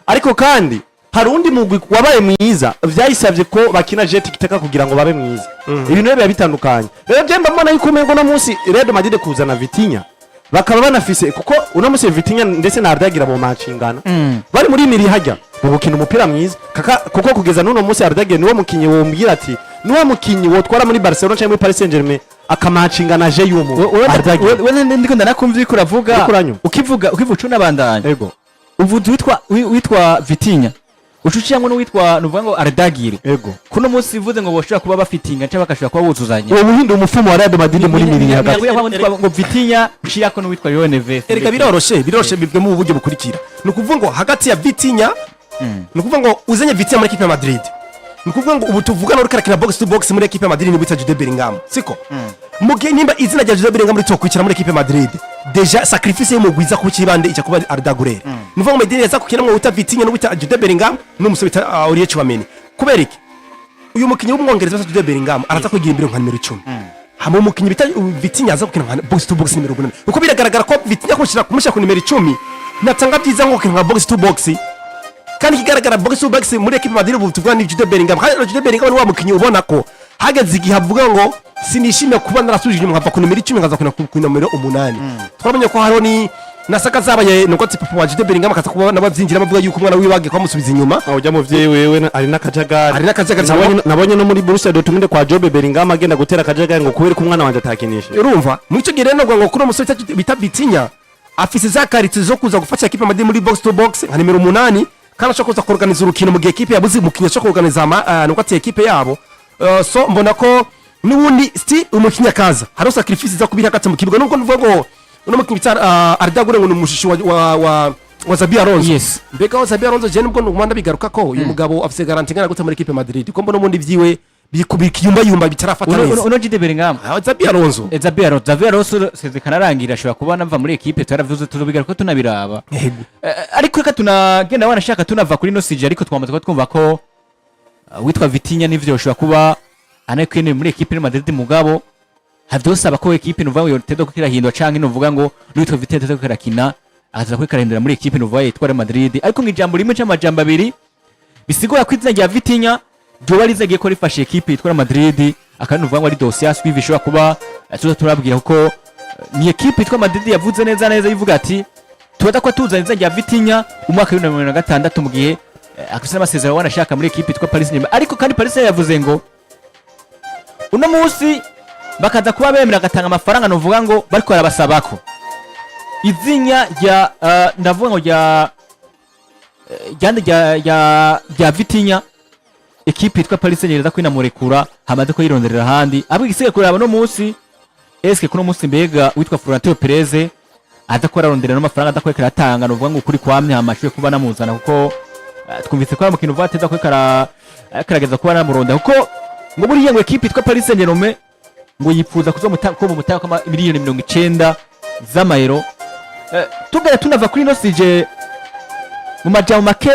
ariko kandi hari undi mugwi wabaye mwiza vyayisavye ko bakina jet kitaka kugira ngo babe mwiza ibintu biba bitandukanye rero je mbona yuko umengo no musi Real Madrid kuzana Vitinha bakaba banafise kuko uno musi Vitinha ndetse na Arda gira bo matchingana bari muri miri hajya gukina umupira mwiza kuko kugeza nuno musi Arda gira niwo mukinyi wombwira ati niwo mukinyi wotwara muri Barcelona cyangwa muri Paris Saint-Germain akamacinga na je yumu wewe ndiko ndanakumva iko ravuga ukivuga ucuna bandanya yego uvuze witwa Vitinha ucuciyango no witwa nuvuga ngo Ardagire yego kuno munsi ivuze ngo boshobora kuba bafitinga cyangwa bakashobora kuba buzuzanya uwo muhindo umufumo wa Real Madrid muri miri hagati ngo Vitinha uciyako no witwa Lionel Messi ereka biroroshe bibwe mu buryo bukurikira nukuvuga ngo hagati ya Vitinha nukuvuga ngo uzanye Vitinha muri equipe ya Madrid nukuvuga ngo ubu tuvuga no rukarakina box to box muri equipe ya Madrid ni bita Jude Bellingham siko mugihe nimba izina rya Jude Bellingham ritokwikira muri equipe ya Madrid deja sacrifice y'umugwiza ku kibande icyo kuba Arda Güler nuvuga ngo Medina yaza kukina ngo uta Vitinha no bita Jude Bellingham n'umusore bita Aurier Chouameni kubera iki uyu mukinyi w'umwongereza bita Jude Bellingham araza kugira imbere nka nimero 10 hamwe umukinyi bita Vitinha aza kukina nka box to box nimero 8 uko biragaragara ko Vitinha kumushyira ku nimero 10 natanga byiza ngo kukina nka box to box kandi kigaragara box to box muri equipe Madrid ubu tuvuga ni Jude Bellingham kandi Jude Bellingham ni wa mukinyi ubona ko hageze igihe avuga ngo sinishimye kuba narasubije inyuma nkava ku nimero 10 ngaza ku nimero 8 twabonye ko hariho ni nasaka zabaye nuko ati papa wa Jude Bellingham akaza kuba nabavyinjira bavuga yuko umwana wiwe bagiye kwamusubiza inyuma ujya muvyeyi wewe ari n'akajagari ari n'akajagari nabonye no muri Borussia Dortmund kwa Jude Bellingham agenda gutera akajagari ngo kubera ko umwana wanje atakinisha urumva muri cyo gihe rero ngo kuri umusore bita Bitinya afise za karite zo kuza gufasha equipe Madrid muri box to box nka nimero 8 kandi ashaka kuza kuorganiza urukino mu gihe equipe yabuze umukinnyi ashaka kuorganiza nuko ati equipe yabo so mbona ko nubundi sti umukinnyi kaza hari sacrifice za kubira hagati mu kibuga nubwo nuvuga ngo uno mukinnyi cyane Arda Güler ngo umushishi wa Xabi Alonso mbega wa Xabi Alonso je nubwo numanda bigaruka ko uyu mugabo afise garantie ngana gute muri equipe Madrid ko mbona ubundi vyiwe bikiyumba bitarafata neza uno Jude Bellingham Xabi Alonso seze kanarangira ashobora kuba nava muri equipe twaravuze tuzobigaruka tunabiraba ariko reka tunagenda wanashaka tunava kuri no sije ariko twamaze twumva ko witwa Vitinha nivyo ushobora kuba anakwene muri equipe ya Madrid mugabo havyosaba ko equipe nuvuga ngo tedo ko kirahindwa canke nuvuga ngo witwa Vitinha tedo ko kirakina aza ko karahindura muri equipe nuvuga yitwa Madrid ariko ngijambo rimwe c'amajambo abiri bisigura ko izina rya Vitinha ryoba rizagiye ko rifashe equipe yitwa Madrid akandi nuvuga ngo ari dossier suivi ishobora kuba tuza turabwira kuko ni equipe yitwa Madrid yavuze neza yivuga ati tubaza ko tuzana izina rya Vitinha umwaka wa 2026 mu gihe akisana amasezerano wanashaka muri equipe yitwa Paris Saint-Germain ariko kandi Paris yavuze ngo uno munsi bakaza kuba bemera gatanga amafaranga novuga ngo bariko barabasaba ko izinya rya ndavuga ngo rya Vitinha equipe yitwa Paris Saint-Germain kwinamurekura hamaze ko yironderera handi abwo igisigaye kuraba no munsi eske kuno munsi mbega witwa Florentino Perez adakora arondera no mafaranga adakwekera atanga novuga ngo kuri kwamye amashuye kuba namuzana kuko twumvise ko mukino vateza ko karageza kuba namuronda kuko ngo buriye ngo equipe yitwa Paris Saint-Germain ngo yifuza kuzomutaka ko mumutaka kama miliyoni 90 z'amayero tugera tunava kuri no sije mu majambo make